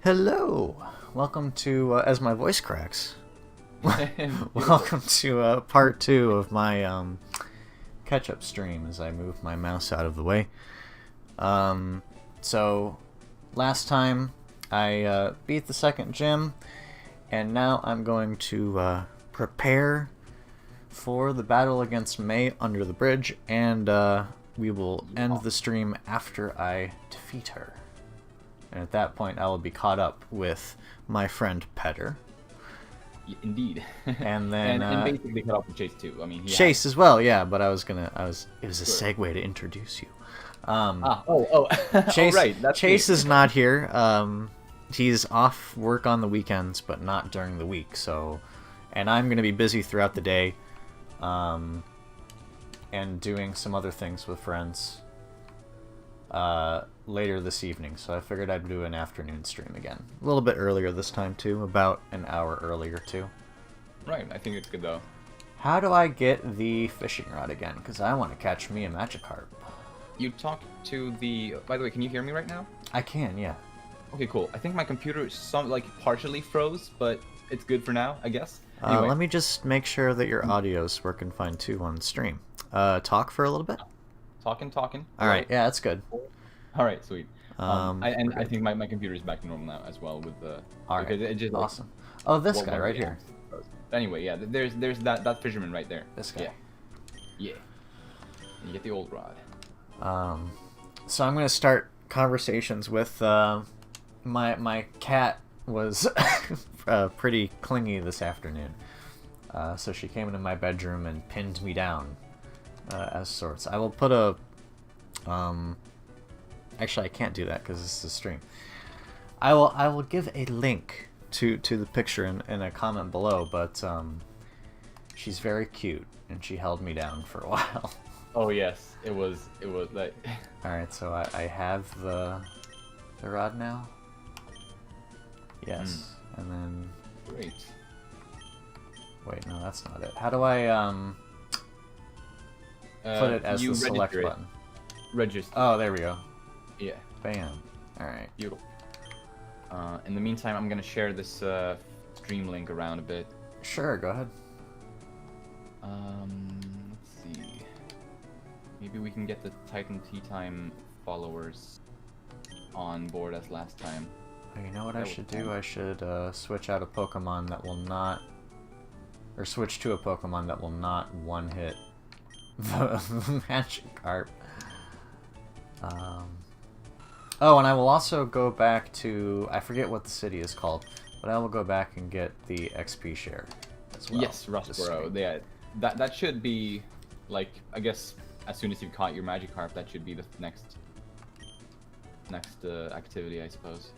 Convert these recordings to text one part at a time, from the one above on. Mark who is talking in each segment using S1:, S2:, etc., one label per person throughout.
S1: Hello, welcome to as my voice cracks.
S2: Beautiful.
S1: Welcome to part two of my catch-up stream as I move my mouse out of the way. So last time I beat the second gym, and now I'm going to prepare for the battle against May under the bridge, and we will end the stream after I defeat her. And at that point, I will be caught up with my friend Petter.
S2: Indeed.
S1: And then
S2: and basically cut off with Chase too. I mean,
S1: Chase as well, yeah. But it was a segue to introduce you. Chase,
S2: right. That's
S1: Chase
S2: me.
S1: is not here. He's off work on the weekends, but not during the week. So, and I'm gonna be busy throughout the day, and doing some other things with friends. Later this evening, so I figured I'd do an afternoon stream again. A little bit earlier this time too, about an hour earlier too.
S2: Right. I think it's good though.
S1: How do I get the fishing rod again? Because I want to catch me a Magikarp.
S2: You talk to the. By the way, can you hear me right now?
S1: I can, yeah.
S2: Okay, cool. I think my computer is partially froze, but it's good for now, I guess. Anyway.
S1: Let me just make sure that your audio's working fine too on stream. Talk for a little bit.
S2: Talking.
S1: All right, yeah, that's good.
S2: All right, sweet. I
S1: great.
S2: think my computer is back to normal now as well with the.
S1: All right,
S2: it just,
S1: awesome. Oh, this guy
S2: one-
S1: right
S2: yeah.
S1: here.
S2: Anyway, yeah, there's that fisherman right there.
S1: This guy.
S2: Yeah. And you get the old rod.
S1: So I'm gonna start conversations with my cat was pretty clingy this afternoon. So she came into my bedroom and pinned me down, as sorts. I will put a actually I can't do that because this is a stream. I will give a link to the picture in a comment below, but she's very cute and she held me down for a while.
S2: Oh yes, it was like.
S1: Alright, so I have the rod now. Yes, and then
S2: Great.
S1: wait, no, that's not it. How do I put it as
S2: you
S1: the select
S2: register it.
S1: button?
S2: Register.
S1: Oh, there we go.
S2: Yeah.
S1: Bam. Alright.
S2: Beautiful. In the meantime, I'm gonna share this stream link around a bit.
S1: Sure, go ahead.
S2: Let's see. Maybe we can get the Titan Tea Time followers on board as last time.
S1: Oh, you know what I
S2: That
S1: should
S2: would
S1: do? I should switch out a Pokemon that will not, or switch to a Pokemon that will not one-hit the Magikarp. Oh, and I will also go back to, I forget what the city is called, but I will go back and get the XP share as well.
S2: Yes, Rustboro. Yeah, that should be, like, I guess as soon as you've caught your Magikarp, that should be the next activity, I suppose.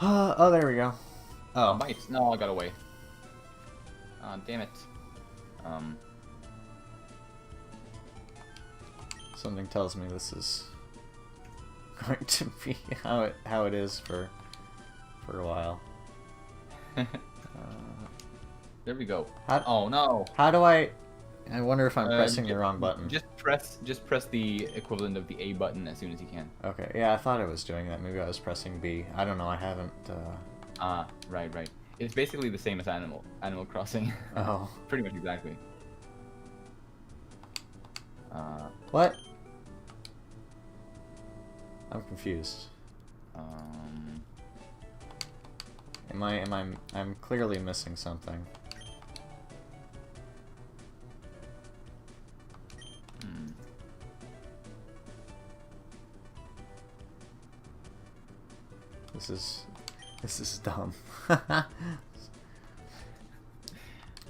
S1: Oh, there we go. Oh,
S2: Bites. No, I got away. Damn it.
S1: something tells me this is going to be how it is for a while.
S2: There we go.
S1: How-
S2: Oh no.
S1: How do I wonder if I'm pressing the wrong button.
S2: Just press the equivalent of the A button as soon as you can.
S1: Okay, yeah, I thought I was doing that. Maybe I was pressing B. I don't know, I haven't,
S2: Right. It's basically the same as Animal Crossing.
S1: Oh.
S2: Pretty much exactly.
S1: What? I'm confused. I'm clearly missing something. This is dumb. Now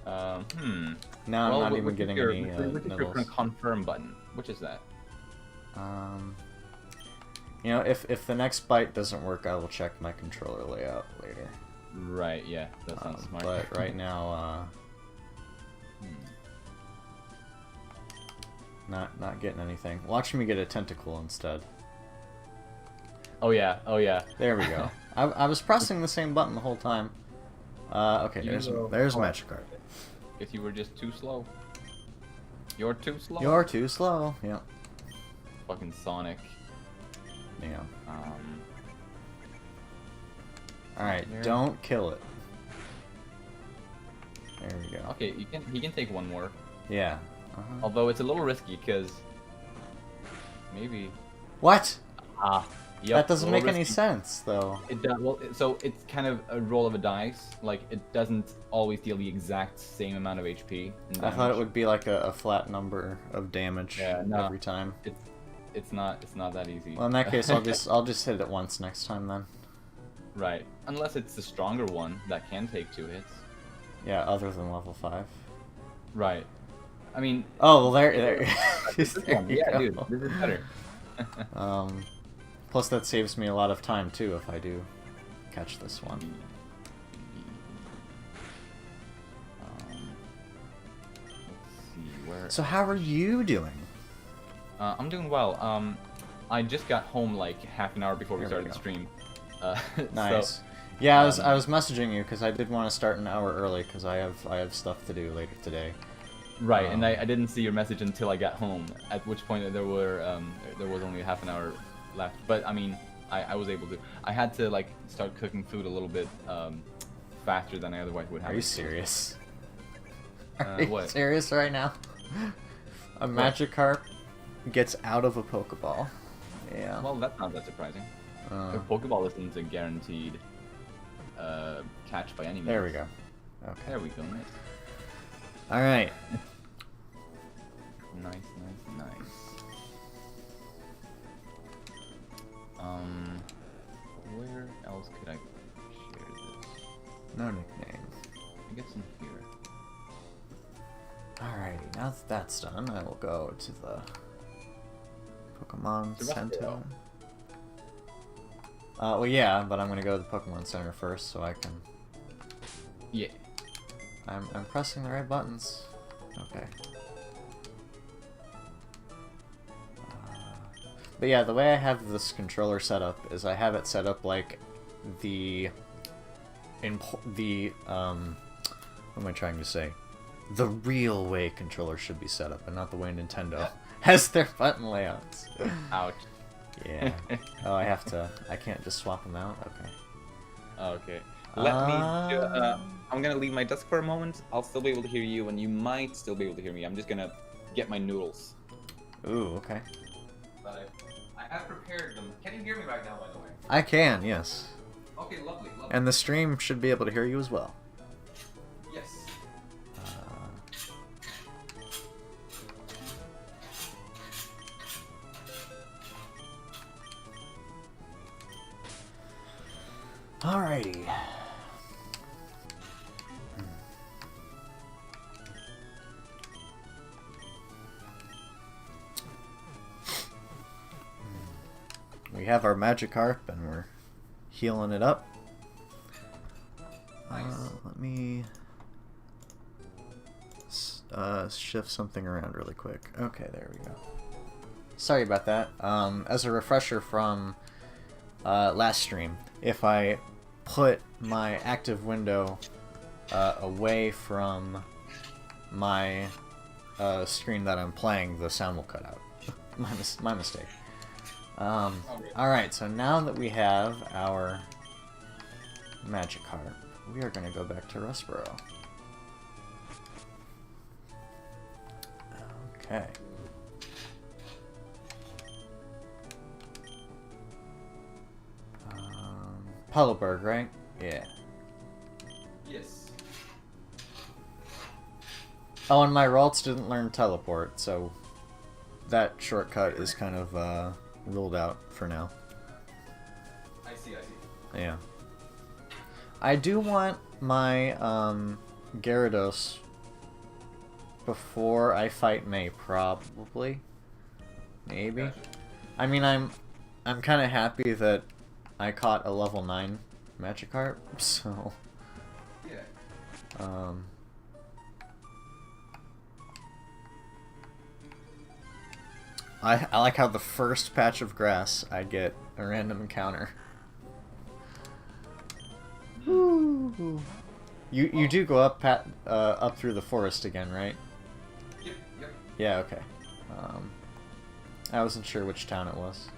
S1: I'm not even getting any
S2: Which is your
S1: nibbles.
S2: confirm button? Which is that?
S1: You know, if the next bite doesn't work, I will check my controller layout later.
S2: Right. Yeah. That sounds smart.
S1: But right now, not getting anything. Watch me get a tentacle instead.
S2: Oh yeah.
S1: There we go. I was pressing the same button the whole time. Okay, there's Magikarp.
S2: If you were just too slow. You're too slow.
S1: You're too slow. Yeah.
S2: Fucking Sonic.
S1: Yeah. Alright,
S2: Here.
S1: don't kill it. There we go.
S2: Okay, he can take one more.
S1: Yeah.
S2: Although it's a little risky because maybe.
S1: What?
S2: Yep,
S1: That doesn't
S2: a
S1: make
S2: little
S1: any
S2: risky.
S1: sense, though.
S2: It does. Well, so it's kind of a roll of a dice. Like it doesn't always deal the exact same amount of HP. And
S1: I thought it
S2: damage.
S1: would be like a flat number of damage
S2: Yeah, no.
S1: every time.
S2: It's not that easy.
S1: Well, in that case, I'll just hit it once next time then.
S2: Right. Unless it's the stronger one that can take 2 hits.
S1: Yeah, other than level 5.
S2: Right. I mean.
S1: Oh, well, there
S2: This one.
S1: you
S2: Yeah,
S1: go.
S2: dude, this is better.
S1: Plus that saves me a lot of time too if I do catch this one.
S2: Let's see where.
S1: So how are you doing?
S2: I'm doing well. I just got home like half an hour before we
S1: There we
S2: started the
S1: go.
S2: stream.
S1: Nice.
S2: So,
S1: Yeah, I was messaging you because I did want to start an hour early because I have stuff to do later today.
S2: right, and I didn't see your message until I got home. At which point there was only half an hour left. But I mean, I was able to. I had to like start cooking food a little bit faster than I otherwise would have.
S1: Are you serious?
S2: Uh,
S1: Are you
S2: what?
S1: serious right now? A Magikarp gets out of a Pokeball. Yeah.
S2: Well, that's not that surprising.
S1: Uh,
S2: A Pokeball isn't a guaranteed catch by any means.
S1: there we go. Okay.
S2: There we go. Nice,
S1: All right.
S2: nice, nice, nice. Where else could I share this?
S1: No nickname.
S2: I guess in here.
S1: Alrighty, now that that's done, I will go to the Pokemon
S2: To
S1: Center.
S2: Rustboro.
S1: Well, yeah, but I'm gonna go to the Pokemon Center first, so I can.
S2: Yeah.
S1: I'm pressing the right buttons. Okay. But yeah, the way I have this controller set up is I have it set up like what am I trying to say? The real way controllers should be set up, and not the way Nintendo has their button layouts.
S2: Ouch.
S1: Yeah. Oh, I can't just swap them out? Okay.
S2: Okay. Let me. I'm gonna leave my desk for a moment. I'll still be able to hear you, and you might still be able to hear me. I'm just gonna get my noodles.
S1: Ooh, okay.
S2: But I have prepared them. Can you hear me right now, by the way?
S1: I can, yes.
S2: Okay, lovely, lovely.
S1: And the stream should be able to hear you as well.
S2: Yes.
S1: Alrighty. We have our Magikarp and we're healing it up.
S2: Nice.
S1: Let me shift something around really quick. Okay, there we go. Sorry about that. As a refresher from last stream, if I put my active window away from my screen that I'm playing, the sound will cut out. my mistake. Alright, so now that we have our Magikarp, we are going to go back to Rustboro. Okay. Petalburg, right? Yeah.
S2: Yes.
S1: Oh, and my Ralts didn't learn Teleport, so that shortcut is kind of ruled out for now.
S2: I see.
S1: Yeah. I do want my Gyarados before I fight May, probably. Maybe.
S2: Gotcha.
S1: I mean, I'm kind of happy that I caught a level 9 Magikarp, so
S2: Yeah.
S1: I like how the first patch of grass I get a random encounter. Ooh. You do go up up through the forest again, right?
S2: Yep.
S1: Yeah, okay. I wasn't sure which town it was.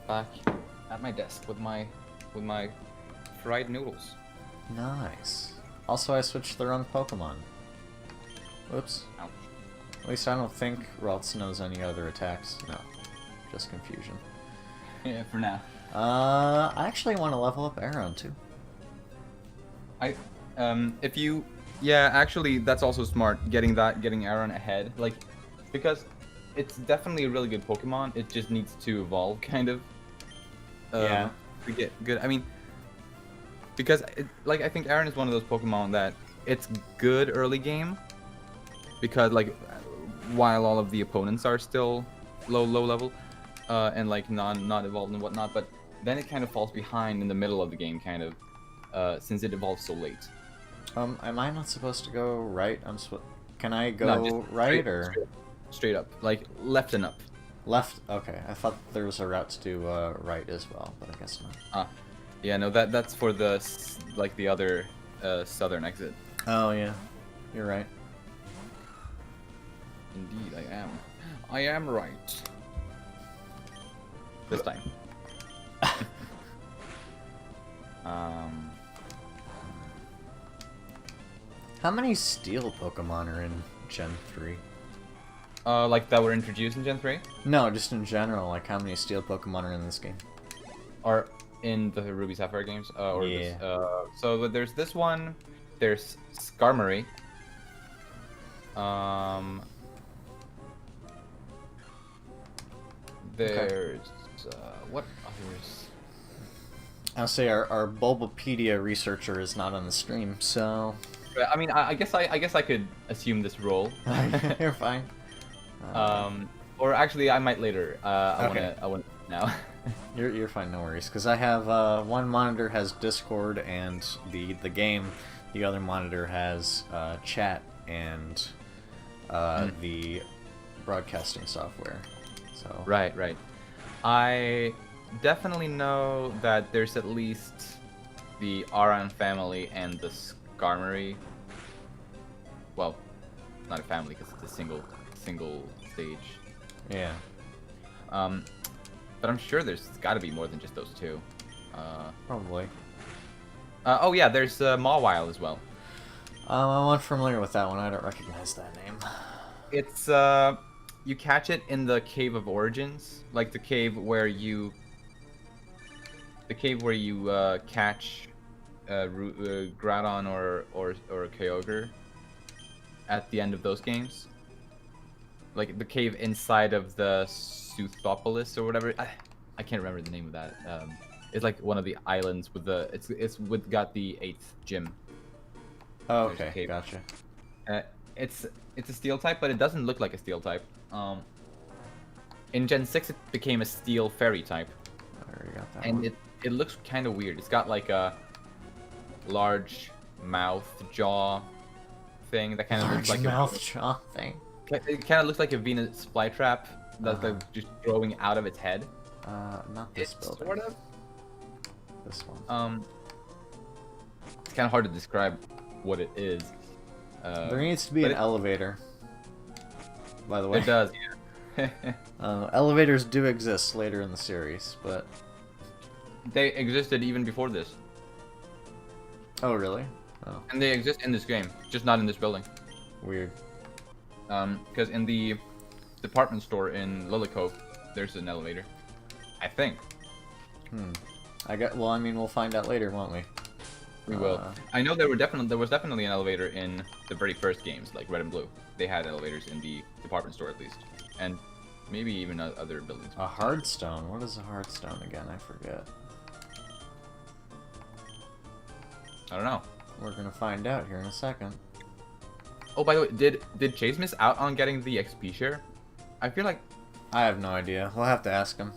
S2: back at my desk with my fried noodles.
S1: Nice. Also, I switched the wrong Pokemon. Whoops.
S2: Ouch.
S1: At least I don't think Ralts knows any other attacks. No. Just confusion.
S2: Yeah, for now.
S1: I actually want to level up Aron too.
S2: If you, yeah, actually, that's also smart. Getting Aron ahead, like, because it's definitely a really good Pokemon. It just needs to evolve, kind of.
S1: Yeah.
S2: To get good. I mean, because I think Aron is one of those Pokemon that it's good early game, because like, while all of the opponents are still low level, and like not evolved and whatnot, but then it kind of falls behind in the middle of the game, kind of, since it evolves so late.
S1: Am I not supposed to go right? Can I go
S2: No, just
S1: right
S2: straight,
S1: or
S2: straight up, like left and up?
S1: left? Okay, I thought there was a route to do right as well, but I guess not.
S2: Yeah, no, that's for the the other southern exit.
S1: Oh yeah, you're right.
S2: Indeed, I am. I am right. This time.
S1: How many steel Pokemon are in Gen 3?
S2: Like that were introduced in Gen 3?
S1: No, just in general, like how many steel Pokemon are in this game?
S2: Or in the Ruby Sapphire games?
S1: Yeah.
S2: So there's this one, there's Skarmory. There's, what others?
S1: I'll say our Bulbapedia researcher is not on the stream, so...
S2: I mean, I guess I could assume this role.
S1: You're fine.
S2: Or actually, I might later.
S1: Okay.
S2: I want now.
S1: You're fine, no worries. Because I have one monitor has Discord and the game, the other monitor has chat and the broadcasting software. So
S2: Right. I definitely know that there's at least the Aran family and the Skarmory. Well, not a family because it's a single stage.
S1: yeah.
S2: But I'm sure there's got to be more than just those two.
S1: Probably.
S2: Oh yeah, there's Mawile as well.
S1: I'm unfamiliar with that one. I don't recognize that name.
S2: It's you catch it in the Cave of Origins, like the cave where you catch Groudon or Kyogre at the end of those games. Like the cave inside of the Soothopolis or whatever. I can't remember the name of that. It's like one of the islands with the got the 8th gym.
S1: Oh, okay, gotcha.
S2: It's a steel type, but it doesn't look like a steel type. In Gen 6, it became a steel fairy type.
S1: I already got that
S2: And
S1: one.
S2: it looks kind of weird. It's got like a large mouth jaw thing that kind of looks like
S1: mouth jaw thing.
S2: It kind of looks like a Venus flytrap that's like just growing out of its head.
S1: Not this building.
S2: Sort of.
S1: This one.
S2: It's kind of hard to describe what it is.
S1: There needs to be an elevator. By the way.
S2: It does, yeah.
S1: Elevators do exist later in the series, but...
S2: They existed even before this.
S1: Oh, really? Oh.
S2: And they exist in this game, just not in this building.
S1: Weird.
S2: Because in the department store in Lilycove, there's an elevator. I think.
S1: Well, I mean, we'll find out later, won't we?
S2: We will. I know there was definitely an elevator in the very first games, like Red and Blue. They had elevators in the department store at least, and maybe even other buildings.
S1: A hardstone. What is a hardstone again? I forget.
S2: I don't know.
S1: We're gonna find out here in a second.
S2: Oh, by the way, did Chase miss out on getting the XP share? I feel like
S1: I have no idea. We'll have to ask him.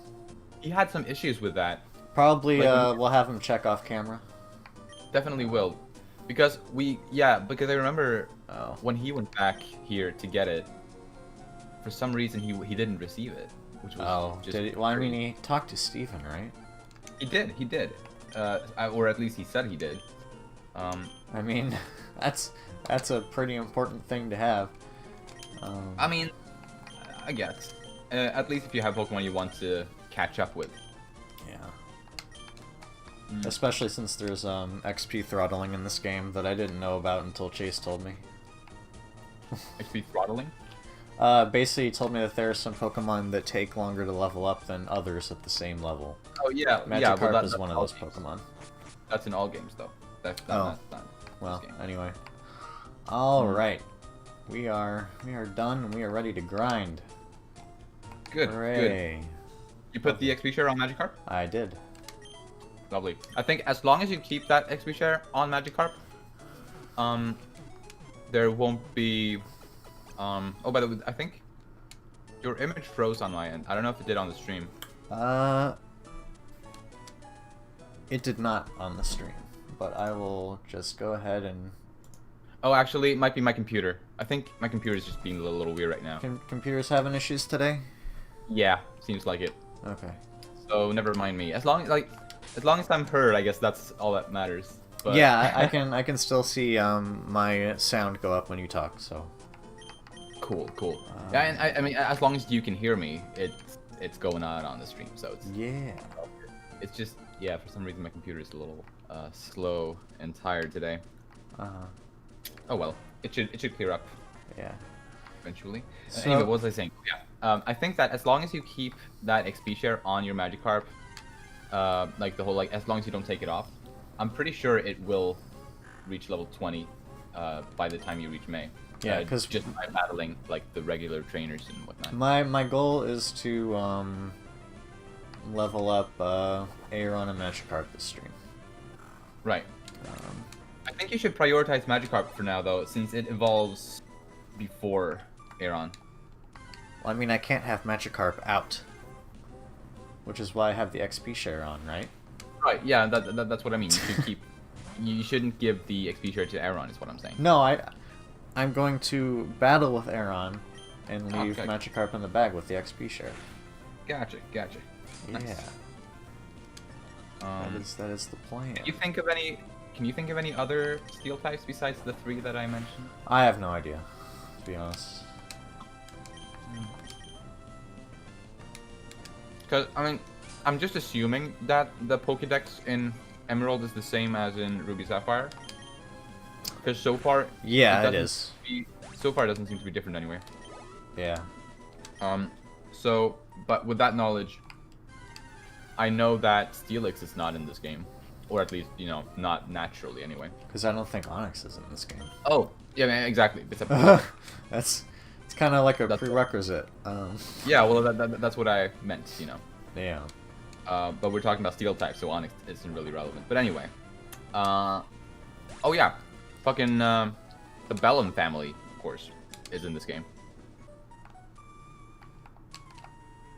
S2: he had some issues with that.
S1: Probably, we'll have him check off camera.
S2: Definitely will, because I remember
S1: Oh.
S2: when he went back here to get it. For some reason, he didn't receive it, which was just
S1: did he? Well, I mean, he talked to Steven, right?
S2: He did. Or at least he said he did.
S1: I mean, that's a pretty important thing to have.
S2: I mean, I guess. At least if you have Pokemon you want to catch up with.
S1: Yeah.
S2: Mm.
S1: Especially since there's XP throttling in this game that I didn't know about until Chase told me.
S2: XP throttling?
S1: Basically, he told me that there are some Pokemon that take longer to level up than others at the same level.
S2: Oh yeah,
S1: Magikarp is one of those Pokemon.
S2: That's in all games, though. That's
S1: Oh.
S2: not
S1: Well,
S2: this game.
S1: anyway. Alright. We are done and we are ready to grind.
S2: Good,
S1: Hooray.
S2: good. You put the XP share on Magikarp?
S1: I did.
S2: Lovely. I think as long as you keep that XP share on Magikarp, there won't be, oh, by the way, I think your image froze on my end. I don't know if it did on the stream.
S1: It did not on the stream, but I will just go ahead and...
S2: Oh, actually, it might be my computer. I think my computer is just being a little weird right now.
S1: Computers having issues today?
S2: Yeah, seems like it.
S1: Okay.
S2: So never mind me. As long as I'm heard, I guess that's all that matters. But...
S1: Yeah, I can still see my sound go up when you talk. So.
S2: Cool. Yeah, and I mean, as long as you can hear me, it's going on the stream. So it's
S1: yeah.
S2: It's just yeah. For some reason, my computer is a little slow and tired today. Oh well, it should clear up.
S1: Yeah.
S2: Eventually.
S1: So...
S2: Anyway, what was I saying? Yeah. I think that as long as you keep that XP share on your Magikarp, like the whole as long as you don't take it off, I'm pretty sure it will reach level 20 by the time you reach May.
S1: Yeah, because
S2: just by battling like the regular trainers and whatnot.
S1: My goal is to level up Aeron and Magikarp this stream.
S2: Right. I think you should prioritize Magikarp for now, though, since it evolves before Aeron.
S1: Well, I mean, I can't have Magikarp out, which is why I have the XP share on, right?
S2: Right. Yeah, that's what I mean. You should keep. You shouldn't give the XP share to Aeron, is what I'm saying.
S1: No, I'm going to battle with Aeron and leave
S2: Okay.
S1: Magikarp in the bag with the XP share.
S2: Gotcha.
S1: Yeah.
S2: Nice.
S1: That is the plan.
S2: Can you think of any other steel types besides the 3 that I mentioned?
S1: I have no idea, to be honest.
S2: Because I mean, I'm just assuming that the Pokédex in Emerald is the same as in Ruby Sapphire. Because so far,
S1: Yeah, it
S2: doesn't
S1: is.
S2: So far, it doesn't seem to be different anyway.
S1: Yeah.
S2: So, but with that knowledge, I know that Steelix is not in this game, or at least not naturally anyway.
S1: Because I don't think Onyx is in this game.
S2: Oh, yeah, man, exactly. It's a
S1: It's kind of like a
S2: That's-
S1: prerequisite.
S2: yeah, well, that's what I meant,
S1: Yeah.
S2: But we're talking about steel types, so Onyx isn't really relevant. But anyway, oh yeah, fucking the Bellum family, of course, is in this game.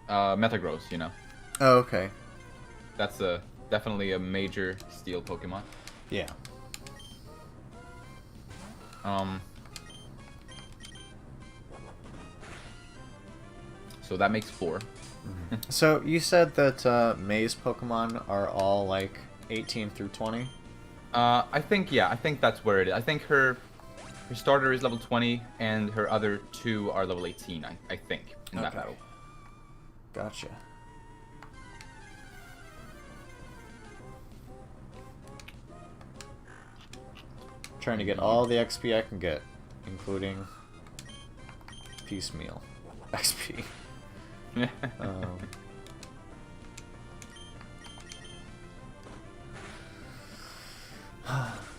S2: Metagross,
S1: Oh, okay.
S2: That's definitely a major steel Pokemon.
S1: Yeah.
S2: So that makes 4.
S1: So you said that May's Pokemon are all like 18 through 20?
S2: I think that's where it is. I think her starter is level 20, and her other 2 are level 18. I think in that
S1: Okay.
S2: battle.
S1: Gotcha. Trying to get all the XP I can get, including piecemeal XP.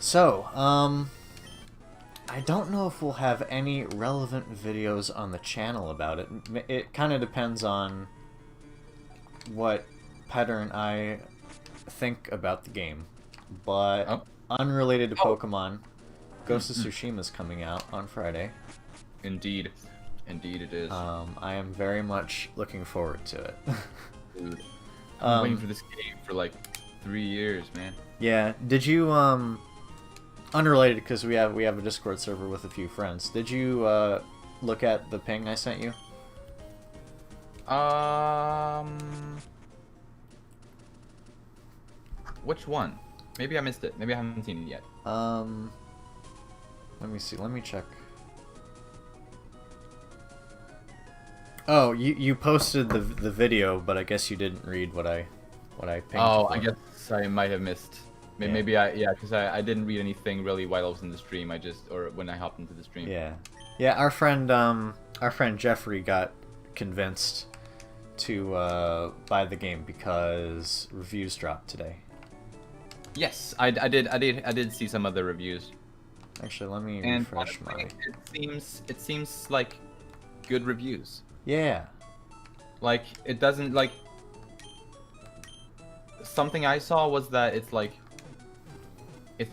S1: So, I don't know if we'll have any relevant videos on the channel about it. It kind of depends on what Petter and I think about the game. But unrelated to Pokemon, Ghost of Tsushima is coming out on Friday.
S2: Indeed it is.
S1: I am very much looking forward to it.
S2: Dude, I'm waiting for this game for like 3 years, man.
S1: Yeah. Did you unrelated, because we have a Discord server with a few friends. Did you look at the ping I sent you?
S2: Which one? Maybe I missed it. Maybe I haven't seen it yet.
S1: Let me see. Let me check. Oh, you posted the video, but I guess you didn't read what I what I pinged
S2: Oh,
S1: for.
S2: I guess I might have missed.
S1: Yeah.
S2: Maybe because I didn't read anything really while I was in the stream. Or when I hopped into the stream.
S1: Yeah, yeah. Our friend Jeffrey got convinced to buy the game because reviews dropped today.
S2: Yes, I did see some of the reviews.
S1: Actually, let me
S2: And
S1: refresh
S2: honestly,
S1: my.
S2: it seems like good reviews.
S1: Yeah.
S2: Like it doesn't like something I saw was that it's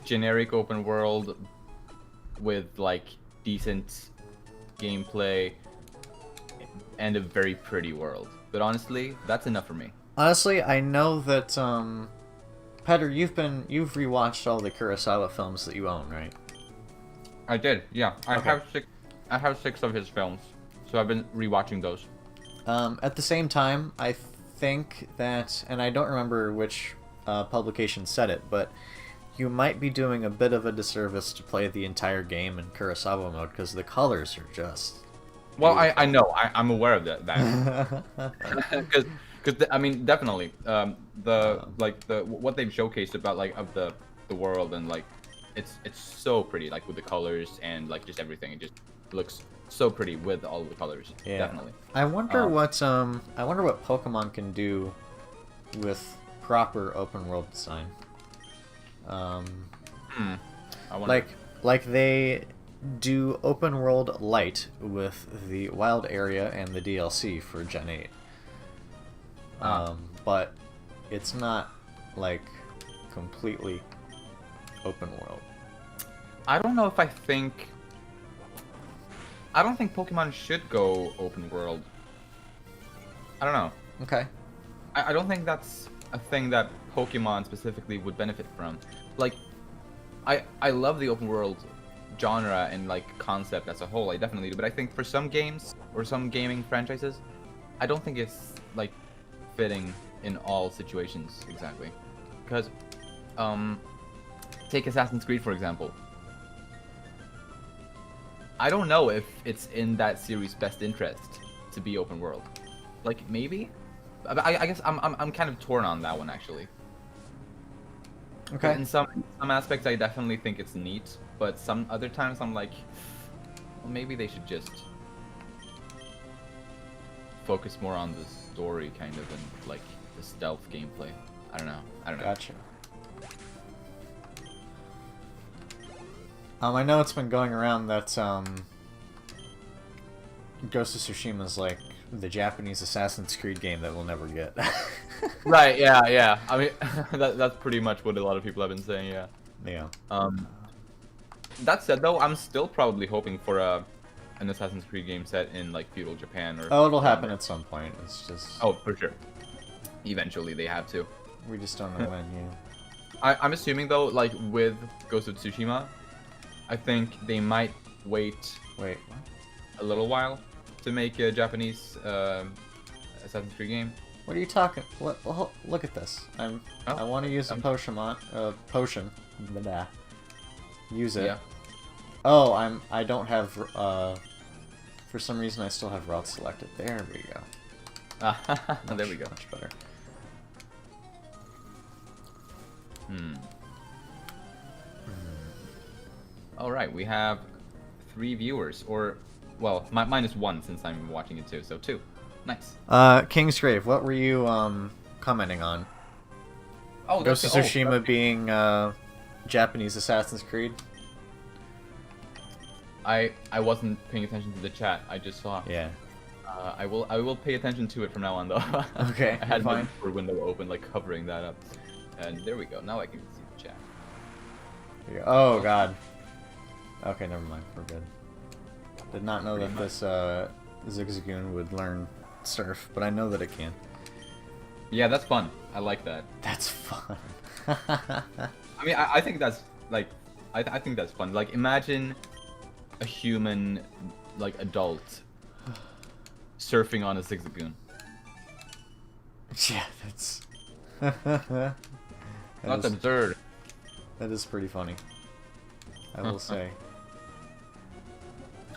S2: generic open world with like decent gameplay and a very pretty world. But honestly, that's enough for me.
S1: Honestly, I know that Petter, you've rewatched all the Kurosawa films that you own, right?
S2: I did, yeah.
S1: Okay.
S2: I have 6 of his films, so I've been rewatching those.
S1: At the same time, I think that, and I don't remember which publication said it, but you might be doing a bit of a disservice to play the entire game in Kurosawa mode because the colors are just.
S2: Well, I know, I'm aware of that. Because I mean, definitely, what they've showcased about like of the world and like it's so pretty, like with the colors and like just everything. It just looks so pretty with all the colors.
S1: Yeah.
S2: Definitely.
S1: I wonder what Pokemon can do with proper open world design.
S2: I wonder.
S1: Like they do open world light with the wild area and the DLC for Gen 8. But it's not like completely open world.
S2: I don't know if I don't think Pokemon should go open world. I don't know.
S1: Okay.
S2: I don't think that's a thing that Pokemon specifically would benefit from. Like, I love the open world genre and like concept as a whole. I definitely do. But I think for some games or some gaming franchises, I don't think it's like fitting in all situations exactly. Because, take Assassin's Creed for example. I don't know if it's in that series' best interest to be open world. Like maybe, I guess I'm kind of torn on that one actually.
S1: Okay.
S2: In some aspects, I definitely think it's neat, but some other times I'm like, well, maybe they should just focus more on the story kind of and like the stealth gameplay. I don't know.
S1: Gotcha. I know it's been going around that Ghost of Tsushima's like the Japanese Assassin's Creed game that we'll never get.
S2: Right, yeah. I mean, that's pretty much what a lot of people have been saying, yeah.
S1: Yeah.
S2: That said, though, I'm still probably hoping for an Assassin's Creed game set in like feudal Japan or.
S1: Oh, it'll happen at some point. It's just.
S2: Oh, for sure. Eventually, they have to.
S1: We just don't know when. Yeah.
S2: I'm assuming though, like with Ghost of Tsushima, I think they might wait
S1: Wait. What?
S2: a little while to make a Japanese Assassin's Creed game.
S1: What are you talking? What? Well, look at this. I want to use a potion. Blah. Use it.
S2: Yeah.
S1: Oh, I don't have. For some reason, I still have route selected. There we go.
S2: There we go.
S1: Much better.
S2: All right, we have 3 viewers, or well, minus 1 since I'm watching it too, so 2. Nice.
S1: Kingsgrave, what were you commenting on?
S2: Oh,
S1: Ghost of Tsushima being Japanese Assassin's Creed.
S2: I wasn't paying attention to the chat. I just saw.
S1: Yeah.
S2: I will pay attention to it from now on though.
S1: Okay.
S2: I had
S1: fine.
S2: my window open, like covering that up, and there we go. Now I can see the chat.
S1: There you go. Oh God. Okay, never mind. We're good. Did not know that this Zigzagoon would learn Surf, but I know that it can.
S2: Yeah, that's fun. I like that.
S1: That's fun.
S2: I mean, I think that's like, I think that's fun. Like, imagine a human, like adult, surfing on a Zigzagoon.
S1: Yeah, that's.
S2: That's absurd.
S1: That is pretty funny. I will say.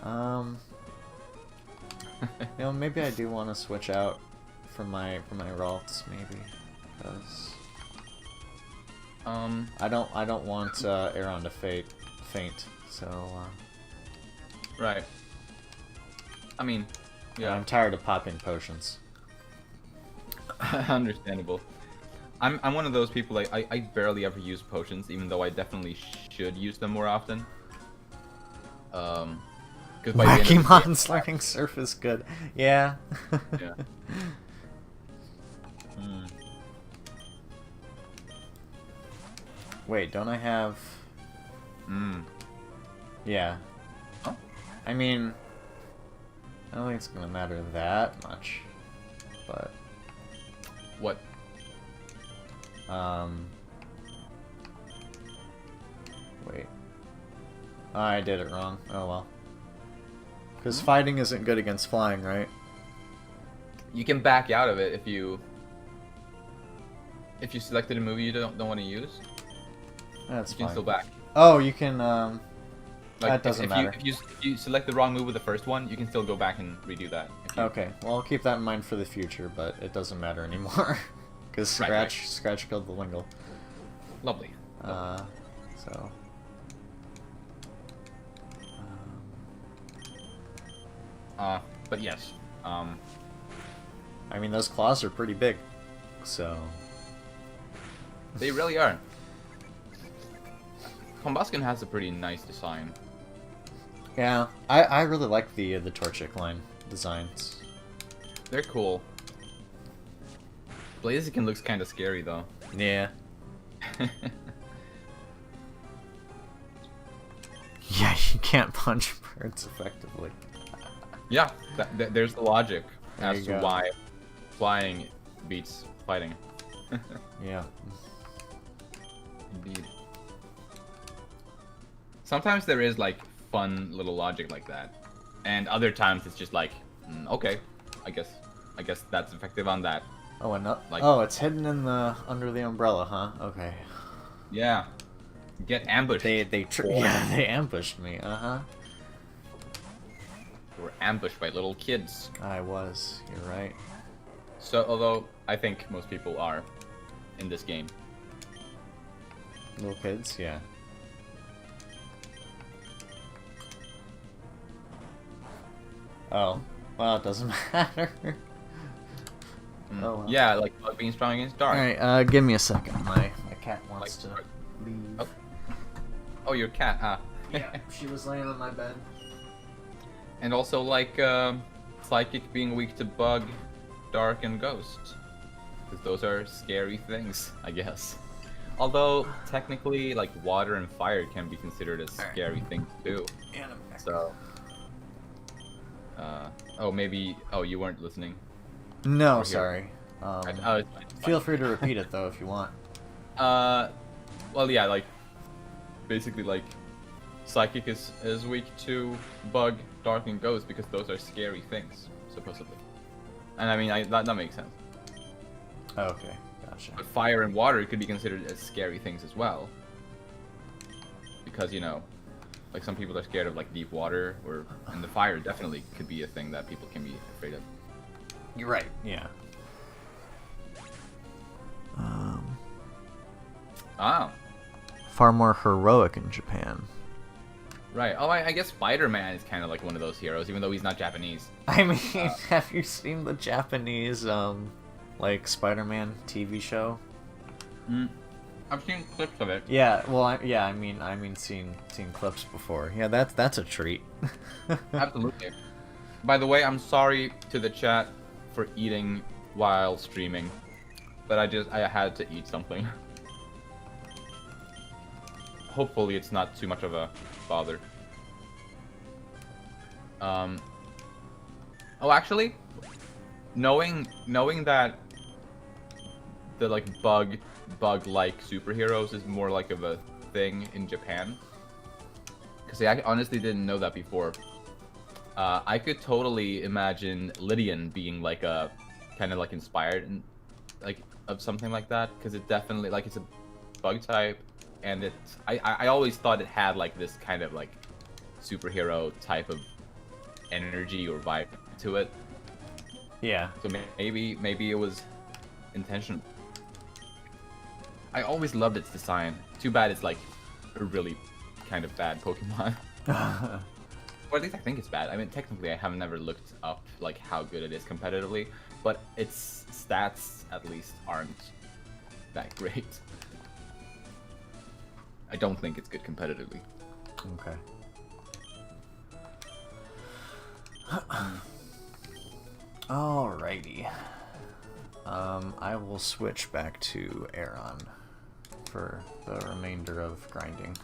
S1: You know, maybe I do want to switch out from my Ralts, maybe. 'Cause
S2: Um.
S1: I don't want Aaron to faint. So
S2: Right. I mean, yeah.
S1: I'm tired of popping potions.
S2: Understandable. I'm one of those people, like, I barely ever use potions, even though I definitely should use them more often. Because by the end of the game,
S1: Pokemons learning Surf is good. Yeah.
S2: yeah.
S1: Hmm. Wait, don't I have... Yeah.
S2: Huh?
S1: I mean... I don't think it's gonna matter that much. But...
S2: What?
S1: Wait. Oh, I did it wrong. Oh well. Because fighting isn't good against flying, right?
S2: You can back out of it if you selected a move you don't want to use.
S1: That's
S2: You can
S1: fine.
S2: still back.
S1: Oh, you can,
S2: Like,
S1: that doesn't matter.
S2: If you select the wrong move with the first one, you can still go back and redo that.
S1: Okay, well I'll keep that in mind for the future, but it doesn't matter anymore. Because
S2: Right.
S1: Scratch killed the Lingle.
S2: Lovely.
S1: So...
S2: But yes.
S1: I mean, those claws are pretty big, so...
S2: They really are. Combuskin has a pretty nice design.
S1: Yeah, I really like the Torchic line designs.
S2: They're cool. Blaziken looks kind of scary though.
S1: Yeah. Yeah, you can't punch birds effectively.
S2: Yeah, there's the logic
S1: There
S2: as
S1: you
S2: to
S1: go.
S2: why flying beats fighting.
S1: Yeah.
S2: Indeed. Sometimes there is like fun little logic like that, and other times it's just like, okay, I guess that's effective on that.
S1: Oh, and
S2: Like-
S1: oh, it's hidden in the under the umbrella, huh? Okay.
S2: Yeah, get ambushed.
S1: They yeah, they ambushed me. Uh-huh.
S2: You were ambushed by little kids.
S1: I was. You're right.
S2: So, although I think most people are in this game.
S1: Little kids, yeah. Oh, well, it doesn't matter. Oh, well.
S2: Yeah, like Bug being strong against dark.
S1: Alright, give me a second. My cat wants
S2: Like-
S1: to leave.
S2: Oh. Oh, your cat, huh?
S1: Yeah, she was laying on my bed.
S2: And also like Psychic being weak to Bug, Dark, and Ghost. Because those are scary things, I guess. Although, technically, like water and fire can be considered as scary things too. So... oh, maybe... Oh, you weren't listening.
S1: No,
S2: here.
S1: sorry.
S2: Oh, it's fine, it's fine.
S1: Feel free to repeat it, though, if you want.
S2: Well, yeah, like... Basically, like... Psychic is weak to Bug, Dark, and Ghost because those are scary things, supposedly. And I mean, that makes sense.
S1: Okay, gotcha.
S2: But fire and water could be considered as scary things as well. Because, you know, like some people are scared of like deep water, and the fire definitely could be a thing that people can be afraid of.
S1: You're right, yeah.
S2: Ah,
S1: Far more heroic in Japan.
S2: right. Oh, I guess Spider-Man is kind of like one of those heroes, even though he's not Japanese.
S1: I mean, have you seen the Japanese, like, Spider-Man TV show?
S2: I've seen clips of it.
S1: Yeah, well, I mean, seen clips before. Yeah, that's a treat.
S2: Absolutely. By the way, I'm sorry to the chat for eating while streaming, but I had to eat something. Hopefully it's not too much of a bother. Oh, actually, knowing that the like bug-like superheroes is more like of a thing in Japan, because I honestly didn't know that before. I could totally imagine Lydian being like a kind of like inspired and like of something like that, because it definitely like it's a bug type, and it's I always thought it had like this kind of like superhero type of energy or vibe to it.
S1: Yeah.
S2: So maybe it was intentional. I always loved its design. Too bad it's like a really kind of bad Pokemon. Or at least I think it's bad. I mean, technically, I have never looked up like how good it is competitively, but its stats at least aren't that great. I don't think it's good competitively.
S1: Okay. Alrighty. I will switch back to Aeron for the remainder of grinding.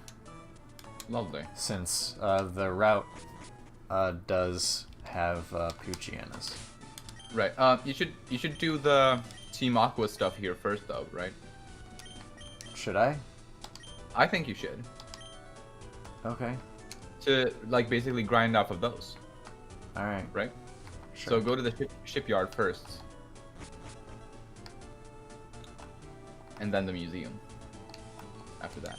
S2: Lovely.
S1: Since the route does have Poochyena.
S2: Right. You should do the Team Aqua stuff here first, though, right?
S1: Should I?
S2: I think you should.
S1: Okay.
S2: To like basically grind off of those.
S1: All right.
S2: Right.
S1: Sure.
S2: So go to the shipyard first, and then the museum. After that.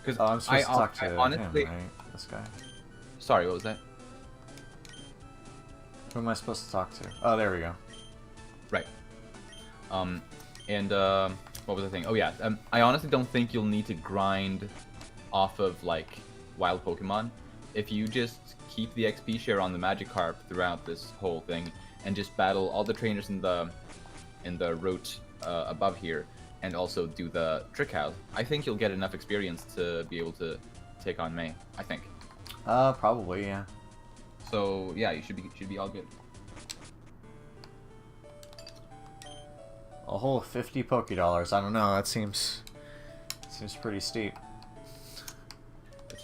S2: Because
S1: I'm supposed to talk to
S2: honestly,
S1: him, right? This guy.
S2: Sorry, what was that?
S1: Who am I supposed to talk to? Oh, there we go.
S2: Right. What was the thing? Oh yeah. I honestly don't think you'll need to grind off of like wild Pokemon. If you just keep the XP share on the Magikarp throughout this whole thing, and just battle all the trainers in the route above here, and also do the Trick House, I think you'll get enough experience to be able to take on May. I think.
S1: Probably, yeah.
S2: So yeah, you should be all good.
S1: A whole 50 Pokédollars. I don't know. That seems pretty steep.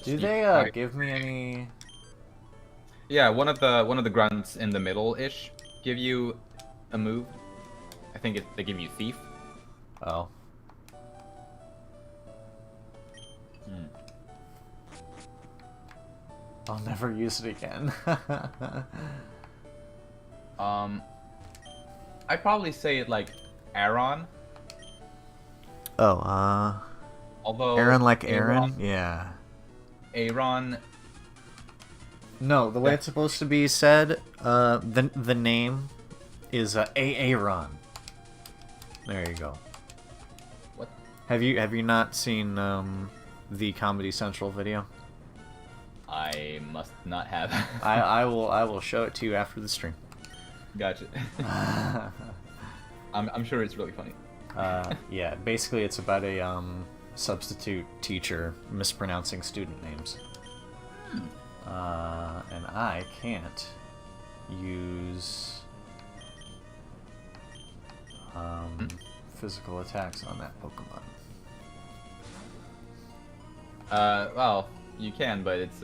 S1: Do they give me any?
S2: Yeah, one of the grunts in the middle-ish give you a move. I think they give you Thief.
S1: Oh. I'll never use it again.
S2: I'd probably say it like Aron.
S1: Oh,
S2: Although
S1: Aaron like Aaron? Yeah.
S2: Aron.
S1: No, the way it's supposed to be said, the name is Aaron. There you go.
S2: What?
S1: Have you not seen the Comedy Central video?
S2: I must not have.
S1: I will show it to you after the stream.
S2: Gotcha. I'm sure it's really funny.
S1: Yeah, basically it's about a substitute teacher mispronouncing student names. And I can't use physical attacks on that Pokemon.
S2: Well, you can, but it's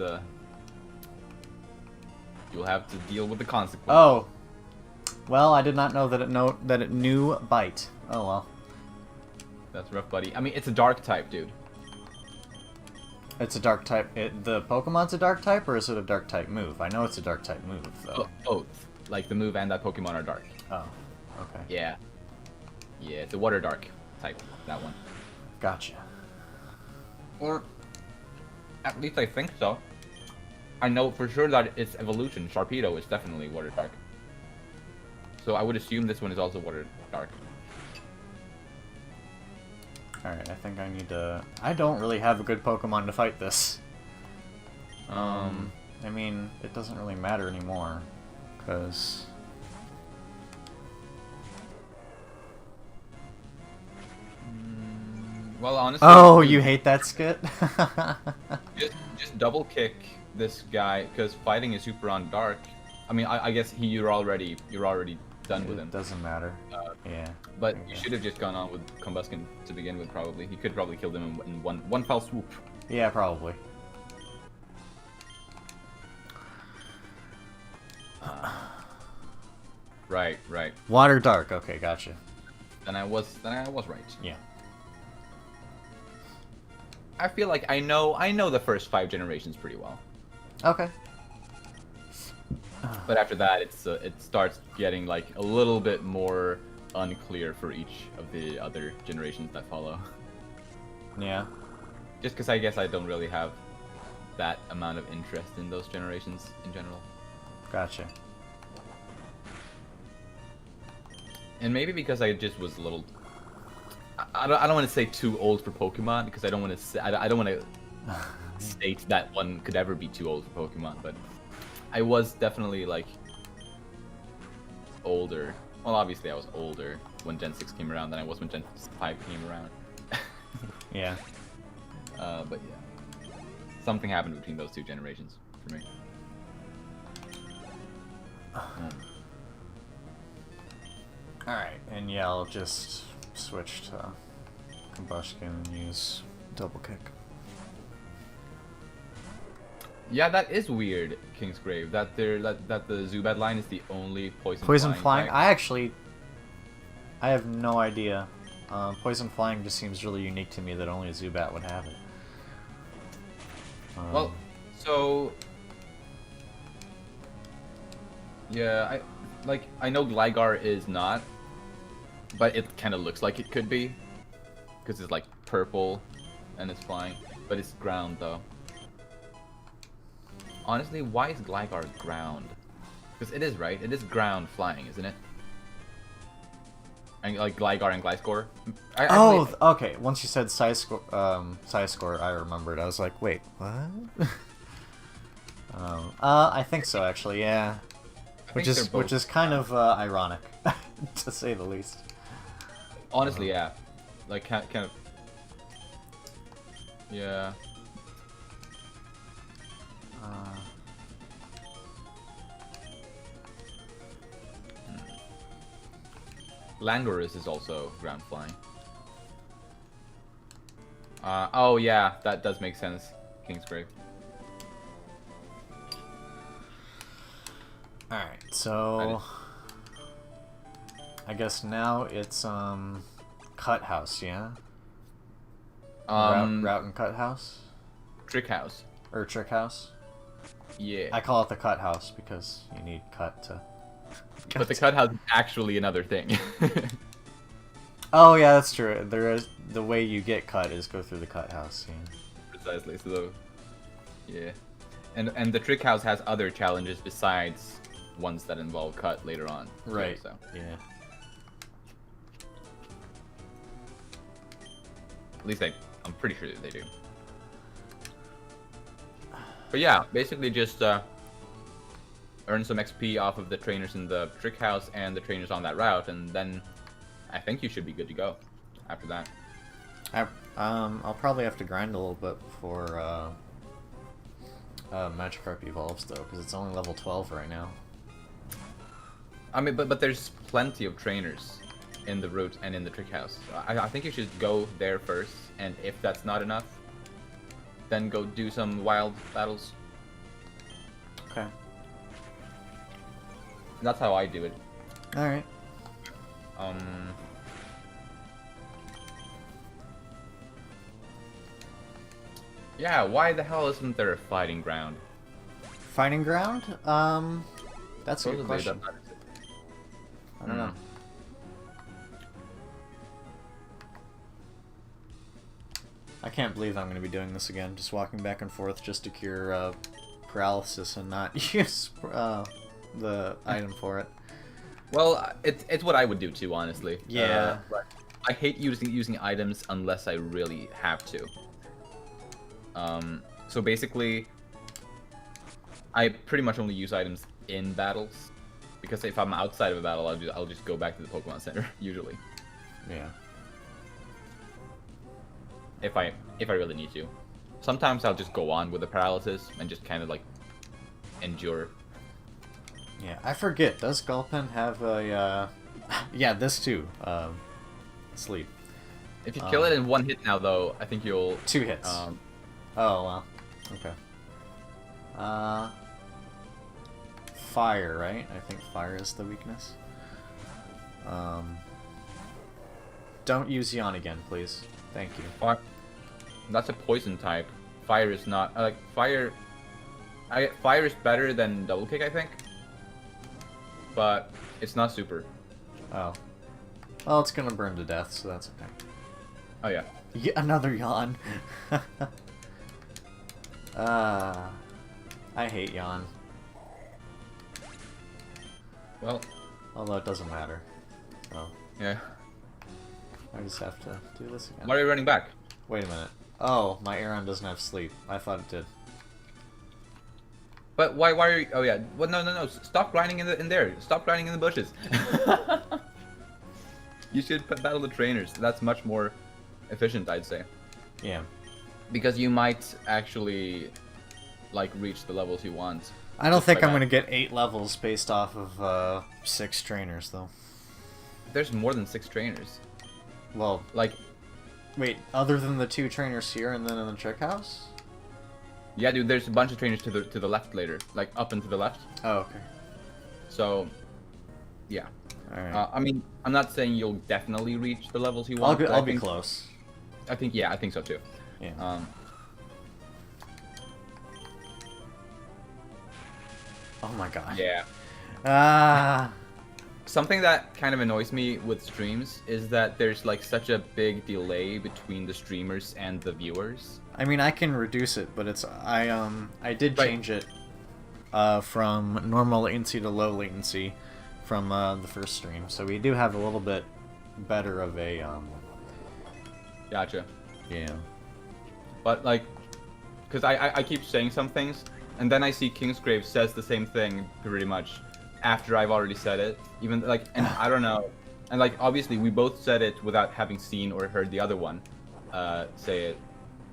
S2: you'll have to deal with the consequences.
S1: Oh, well, I did not know that it knew Bite. Oh well.
S2: That's rough, buddy. I mean, it's a dark type, dude.
S1: It's a dark type. The Pokemon's a dark type, or is it a dark type move? I know it's a dark type move, though.
S2: Both. Like, the move and that Pokemon are dark.
S1: Oh, okay.
S2: Yeah. Yeah, it's a water dark type, that one.
S1: Gotcha.
S2: Or, at least I think so. I know for sure that its evolution, Sharpedo, is definitely water dark. So I would assume this one is also water dark.
S1: Alright, I think I need to... I don't really have a good Pokemon to fight this. I mean, it doesn't really matter anymore, because...
S2: Well, honestly...
S1: Oh, you hate that skit?
S2: just double kick this guy, because fighting is super on dark. I mean, I guess you're already done with him.
S1: It doesn't matter. Yeah.
S2: But you should have just gone on with Combuskin to begin with, probably. He could probably kill them in one fell swoop.
S1: Yeah, probably.
S2: Right.
S1: Water Dark. Okay, gotcha.
S2: Then I was right.
S1: Yeah.
S2: I feel like I know the first 5 generations pretty well.
S1: Okay.
S2: But after that, it starts getting like a little bit more unclear for each of the other generations that follow.
S1: Yeah.
S2: Just because I guess I don't really have that amount of interest in those generations in general.
S1: Gotcha.
S2: And maybe because I just was a little. I don't want to say too old for Pokemon because I don't want to say I don't want to state that one could ever be too old for Pokemon, but I was definitely like older. Well, obviously I was older when Gen 6 came around than I was when Gen 5 came around.
S1: Yeah.
S2: But yeah, something happened between those two generations for me.
S1: Alright, and yeah, I'll just switch to Combustion and use Double Kick.
S2: Yeah, that is weird, Kingsgrave. That the Zubat line is the only
S1: Poison Flying?
S2: type.
S1: I have no idea. Poison Flying just seems really unique to me that only a Zubat would have it.
S2: Well, so yeah, I know Gligar is not, but it kind of looks like it could be, because it's like purple, and it's flying, but it's ground though. Honestly, why is Gligar ground? Because it is, right? It is ground flying, isn't it? And like Gligar and Gliscor.
S1: Okay. Once you said Psyscore, I remembered. I was like, wait, what? I think so, actually. Yeah. Which is kind of ironic, to say the least.
S2: Honestly, yeah. Like kind of. Yeah. Langorous is also ground flying. Oh yeah, that does make sense, Kingsgrave.
S1: Alright, so I guess now it's Cut House, yeah? Route and Cut House?
S2: Trick House.
S1: Or Trick House?
S2: Yeah.
S1: I call it the Cut House because you need cut to...
S2: But the Cut House is actually another thing.
S1: Oh yeah, that's true. There is the way you get cut is go through the Cut House. Yeah.
S2: Precisely. So, yeah, and the Trick House has other challenges besides ones that involve cut later on.
S1: Right.
S2: So.
S1: Yeah.
S2: At least I'm pretty sure that they do. But yeah, basically just earn some XP off of the trainers in the Trick House and the trainers on that route, and then I think you should be good to go after that.
S1: I'll probably have to grind a little bit before Magikarp evolves, though, because it's only level 12 right now.
S2: I mean, but there's plenty of trainers in the route and in the Trick House. I think you should go there first, and if that's not enough, then go do some wild battles.
S1: Okay.
S2: That's how I do it.
S1: Alright.
S2: Yeah, why the hell isn't there a fighting ground?
S1: Fighting ground? That's a good question. I don't know. I can't believe I'm going to be doing this again, just walking back and forth just to cure paralysis and not use the item for it.
S2: Well, it's what I would do too, honestly.
S1: Yeah.
S2: I hate using items unless I really have to. So basically, I pretty much only use items in battles, because if I'm outside of a battle, I'll just go back to the Pokemon Center usually.
S1: Yeah.
S2: If I really need to. Sometimes I'll just go on with the paralysis and just kind of like endure.
S1: Yeah, I forget. Does Gulpin have a? Yeah, this too. Sleep.
S2: If you kill it in one hit now, though, I think you'll
S1: 2 hits. Oh well. Okay. Fire, right? I think fire is the weakness. Don't use Yawn again, please. Thank you.
S2: That's a poison type. Fire is not. Like fire. Fire is better than Double Kick, I think. But it's not super.
S1: Oh. Well, it's gonna burn to death, so that's okay.
S2: Oh yeah.
S1: Another Yawn. I hate Yawn.
S2: Well.
S1: Although it doesn't matter. Oh,
S2: Yeah.
S1: I just have to do this again.
S2: Why are you running back?
S1: Wait a minute. Oh, my Aeron doesn't have sleep. I thought it did.
S2: But why are you... Oh, yeah. Well, no. Stop grinding in there. Stop grinding in the bushes. You should battle the trainers. That's much more efficient, I'd say.
S1: Yeah.
S2: Because you might actually, like, reach the levels you want.
S1: I don't think I'm
S2: that.
S1: going to get 8 levels based off of 6 trainers, though.
S2: There's more than 6 trainers.
S1: Well,
S2: Like,
S1: wait, other than the 2 trainers here and then in the trick house?
S2: yeah, dude, there's a bunch of trainers to the left later. Like, up and to the left.
S1: Oh, okay.
S2: So, yeah.
S1: Alright.
S2: I mean, I'm not saying you'll definitely reach the levels you
S1: I'll
S2: want.
S1: be,
S2: but
S1: I'll be close.
S2: I think so too.
S1: Yeah. Oh my god.
S2: Yeah.
S1: Ah.
S2: Something that kind of annoys me with streams is that there's like such a big delay between the streamers and the viewers.
S1: I mean, I can reduce it, but it's I did
S2: Right.
S1: change it from normal latency to low latency from the first stream, so we do have a little bit better of a
S2: Gotcha.
S1: yeah.
S2: But like, because I keep saying some things, and then I see Kingsgrave says the same thing pretty much after I've already said it. Even like, and I don't know, and like obviously we both said it without having seen or heard the other one say it.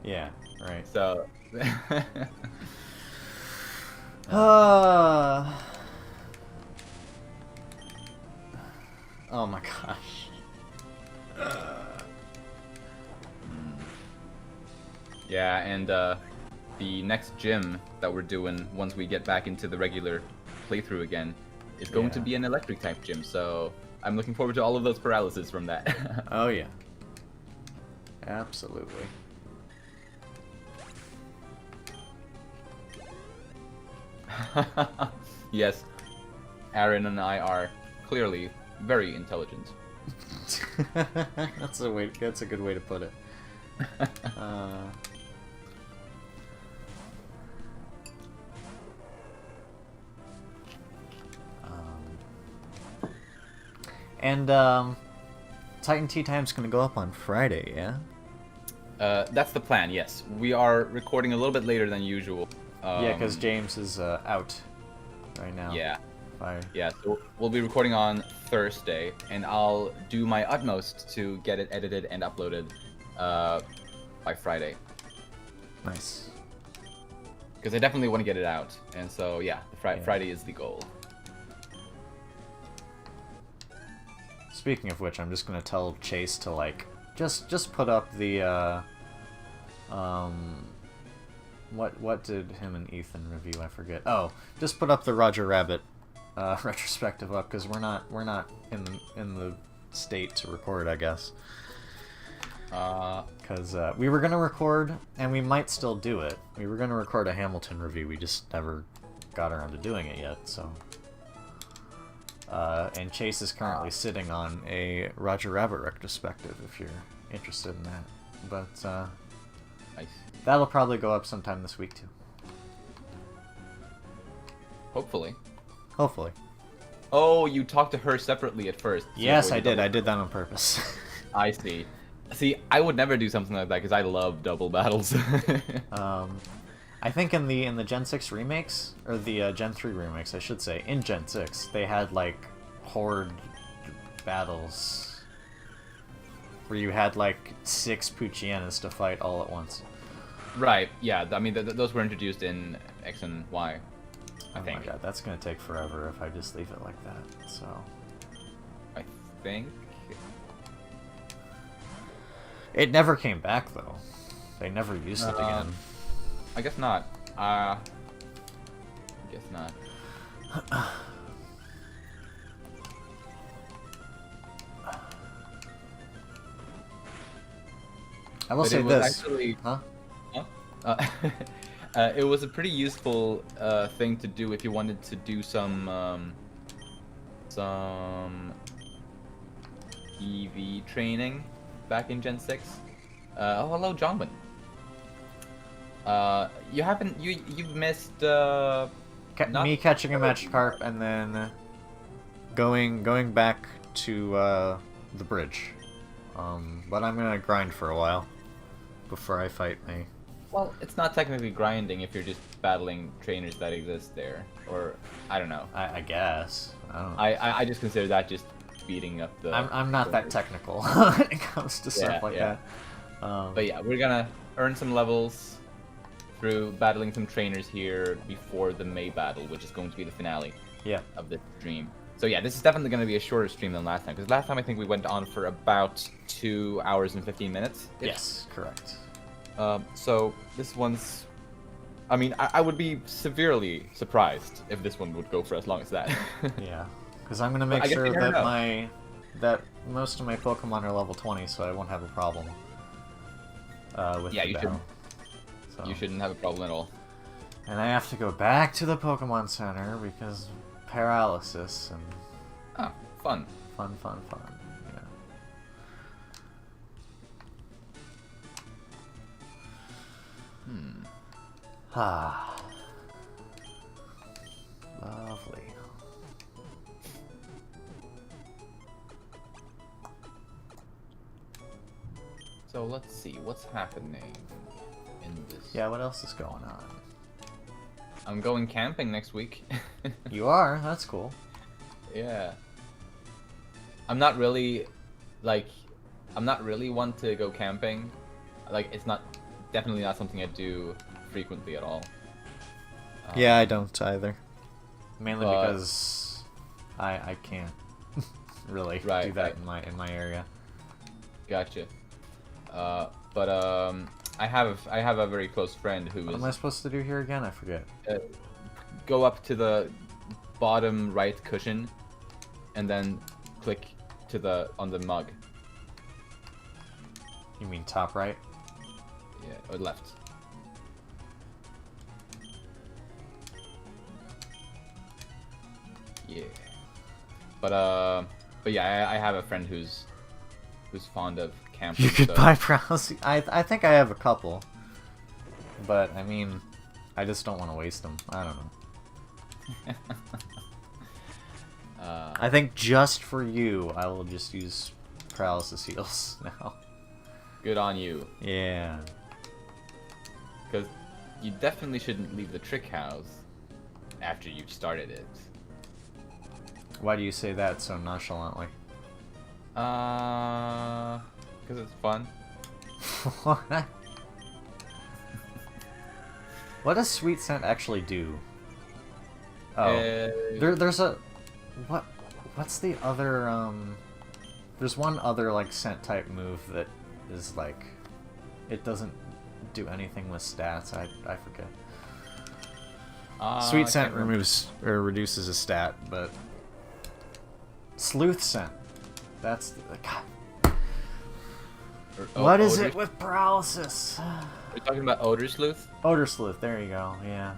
S1: Yeah, right.
S2: So.
S1: Oh my gosh.
S2: Yeah, and the next gym that we're doing once we get back into the regular playthrough again is going to
S1: Yeah.
S2: be an electric type gym, so I'm looking forward to all of those paralysis from that.
S1: Oh yeah. Absolutely.
S2: Yes, Aaron and I are clearly very intelligent.
S1: That's a way. That's a good way to put it. And Titan Tea Time's gonna go up on Friday, yeah?
S2: That's the plan, yes. We are recording a little bit later than usual.
S1: Yeah, because James is out right now.
S2: Yeah.
S1: Fire.
S2: Yeah, so we'll be recording on Thursday, and I'll do my utmost to get it edited and uploaded by Friday.
S1: Nice.
S2: Because I definitely want to get it out, and so yeah,
S1: Yeah.
S2: Friday is the goal.
S1: Speaking of which, I'm just gonna tell Chase to like just put up the what did him and Ethan review? I forget. Oh, just put up the Roger Rabbit retrospective up because we're not in the state to record, I guess. Because we were gonna record, and we might still do it. We were gonna record a Hamilton review. We just never got around to doing it yet. So. And Chase is currently sitting on a Roger Rabbit retrospective, if you're interested in that. But
S2: Nice.
S1: that'll probably go up sometime this week too.
S2: Hopefully.
S1: Hopefully.
S2: Oh, you talked to her separately at first. so
S1: Yes,
S2: you
S1: I did.
S2: double-
S1: I did that on purpose.
S2: I see. See, I would never do something like that because I love double battles.
S1: I think in the Gen 6 remakes, or the Gen 3 remakes, I should say, in Gen 6, they had like horde battles where you had like 6 Puchianas to fight all at once.
S2: Right, yeah, I mean, those were introduced in X and Y, I
S1: Oh
S2: think.
S1: my god, that's gonna take forever if I just leave it like that, so...
S2: I think.
S1: It never came back, though. They never used it again.
S2: I guess not. I guess not.
S1: I will
S2: But
S1: say
S2: it was
S1: this.
S2: actually-
S1: Huh?
S2: It was a pretty useful thing to do if you wanted to do some EV training back in Gen 6. Oh, hello, Jongbin. You've missed not-
S1: Me catching a Magikarp and then going back to the bridge. But I'm gonna grind for a while before I fight May.
S2: Well, it's not technically grinding if you're just battling trainers that exist there, or I don't know.
S1: I guess. I don't know.
S2: I just consider that just beating up the.
S1: I'm not that technical when it comes to stuff like that.
S2: But yeah, we're gonna earn some levels through battling some trainers here before the May battle, which is going to be the finale of the stream. So yeah, this is definitely going to be a shorter stream than last time, because last time I think we went on for about 2 hours and 15 minutes.
S1: Yes, correct.
S2: So this one's... I mean, I would be severely surprised if this one would go for as long as that.
S1: Yeah, because I'm going to make sure that that most of my Pokemon are level 20, so I won't have a problem with the battle. So.
S2: You shouldn't have a problem at all.
S1: And I have to go back to the Pokemon Center because paralysis and...
S2: Oh, fun.
S1: Fun, yeah. Ah. Lovely.
S2: So let's see, what's happening in this...
S1: Yeah, what else is going on?
S2: I'm going camping next week.
S1: You are? That's cool.
S2: Yeah. I'm not really one to go camping. Like, it's definitely not something I do frequently at all.
S1: Yeah, I don't either. Mainly because I can't really do that in my area.
S2: Gotcha. But I have a very close friend who
S1: What am I supposed to do here again? I forget.
S2: Go up to the bottom right cushion, and then click to on the mug.
S1: You mean top right?
S2: Yeah, or left. Yeah. But yeah, I have a friend who's fond of camping.
S1: You could buy paralysis. I think I have a couple, but I mean, I just don't want to waste them. I don't know. I think just for you, I will just use paralysis heals now.
S2: Good on you.
S1: Yeah.
S2: Because you definitely shouldn't leave the trick house after you've started it.
S1: Why do you say that so nonchalantly?
S2: Because it's fun.
S1: What? What does sweet scent actually do? Oh, there's a what's the other there's one other like scent type move that is like it doesn't do anything with stats. I forget. Sweet scent removes or reduces a stat, but sleuth scent. That's the God. What is it with paralysis?
S2: You're talking about Odor Sleuth?
S1: Odor Sleuth, there you go, yeah.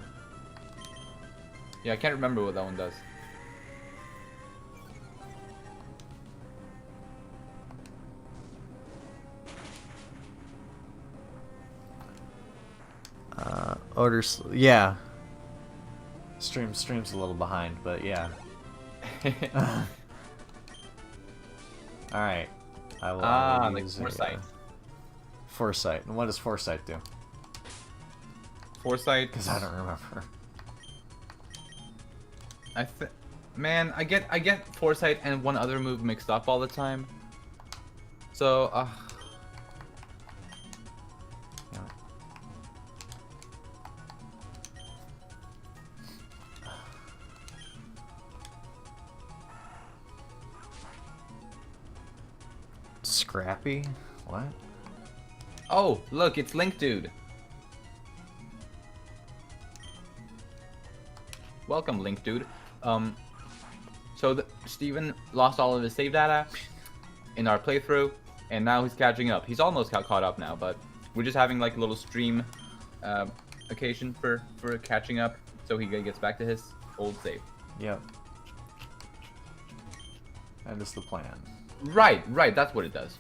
S2: Yeah, I can't remember what that one does.
S1: Odor Sleuth, yeah. Stream's a little behind, but yeah. Alright. I will use
S2: like Foresight.
S1: Foresight. And what does Foresight do?
S2: Foresight?
S1: Because I don't remember.
S2: Man, I get Foresight and one other move mixed up all the time. So,
S1: Yeah. Scrappy? What?
S2: Oh, look, it's Link Dude. Welcome, Link Dude. So Steven lost all of his save data in our playthrough, and now he's catching up. He's almost caught up now, but we're just having like a little stream occasion for catching up, so he gets back to his old save.
S1: Yep. That is the plan.
S2: Right, that's what it does.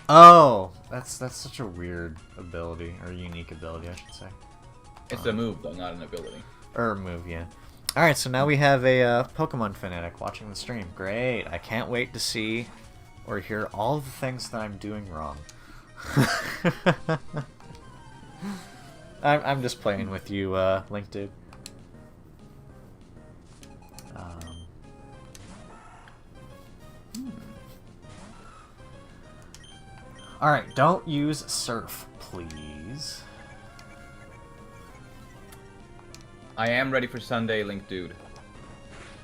S1: Oh, that's such a weird ability, or unique ability, I should say.
S2: It's a move, though, not an ability.
S1: Or a move, yeah. Alright, so now we have a Pokemon fanatic watching the stream. Great. I can't wait to see or hear all the things that I'm doing wrong. I'm just playing with you, Link Dude. Alright, don't use Surf, please.
S2: I am ready for Sunday, Link Dude.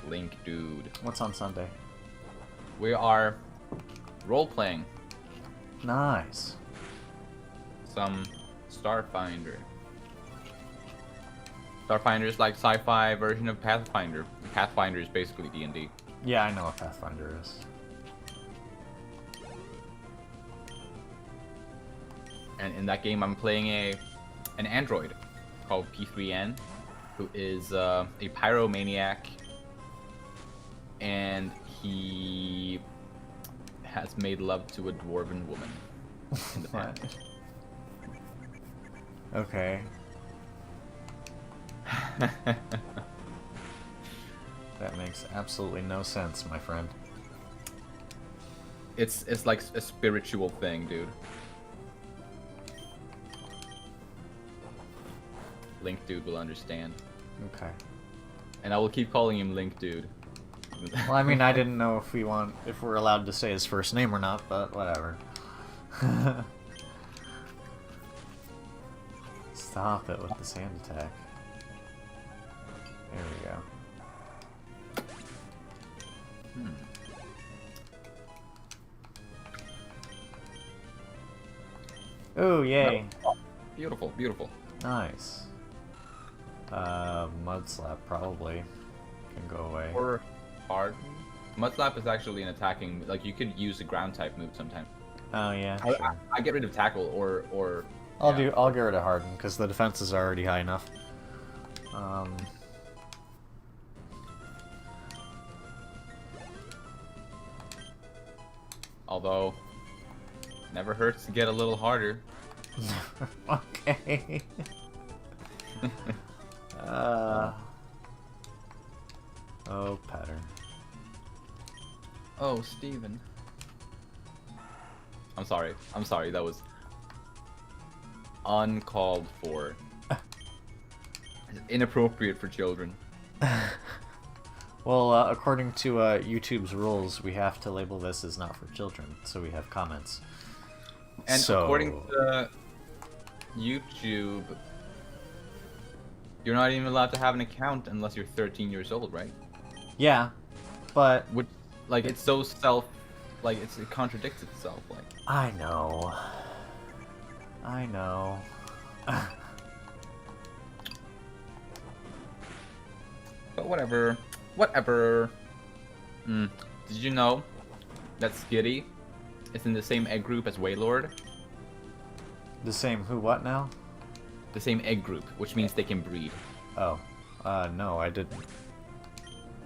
S2: Link Dude.
S1: What's on Sunday?
S2: We are role-playing
S1: Nice.
S2: some Starfinder. Starfinder is like sci-fi version of Pathfinder. Pathfinder is basically D&D.
S1: Yeah, I know what Pathfinder is.
S2: And in that game, I'm playing an android called P3N, who is a pyromaniac, and he has made love to a dwarven woman in the past.
S1: Okay. That makes absolutely no sense, my friend.
S2: It's like a spiritual thing, dude. Link Dude will understand.
S1: Okay.
S2: And I will keep calling him Link Dude.
S1: Well, I mean, I didn't know if we're allowed to say his first name or not, but whatever. Stop it with the sand attack. There we go. Oh, yay.
S2: Oh, beautiful, beautiful.
S1: Nice. Mud Slap probably can go away.
S2: Or hard. Mud Slap is actually an attacking, like you could use a ground type move sometimes.
S1: Oh yeah, sure.
S2: I get rid of tackle or
S1: I'll get rid of Harden because the defense is already high enough.
S2: Although never hurts to get a little harder.
S1: Okay. Oh, pattern.
S2: Oh, Steven. I'm sorry. I'm sorry. That was uncalled for. Inappropriate for children.
S1: Well, according to YouTube's rules, we have to label this as not for children, so we have comments.
S2: And according to YouTube, you're not even allowed to have an account unless you're 13 years old, right?
S1: Yeah, but
S2: Which, like, it's so like, it contradicts itself, like.
S1: I know. I know.
S2: But whatever. Whatever. Did you know that Skitty is in the same egg group as Waylord?
S1: The same who what now?
S2: The same egg group, which means they can breed.
S1: Oh. No, I didn't.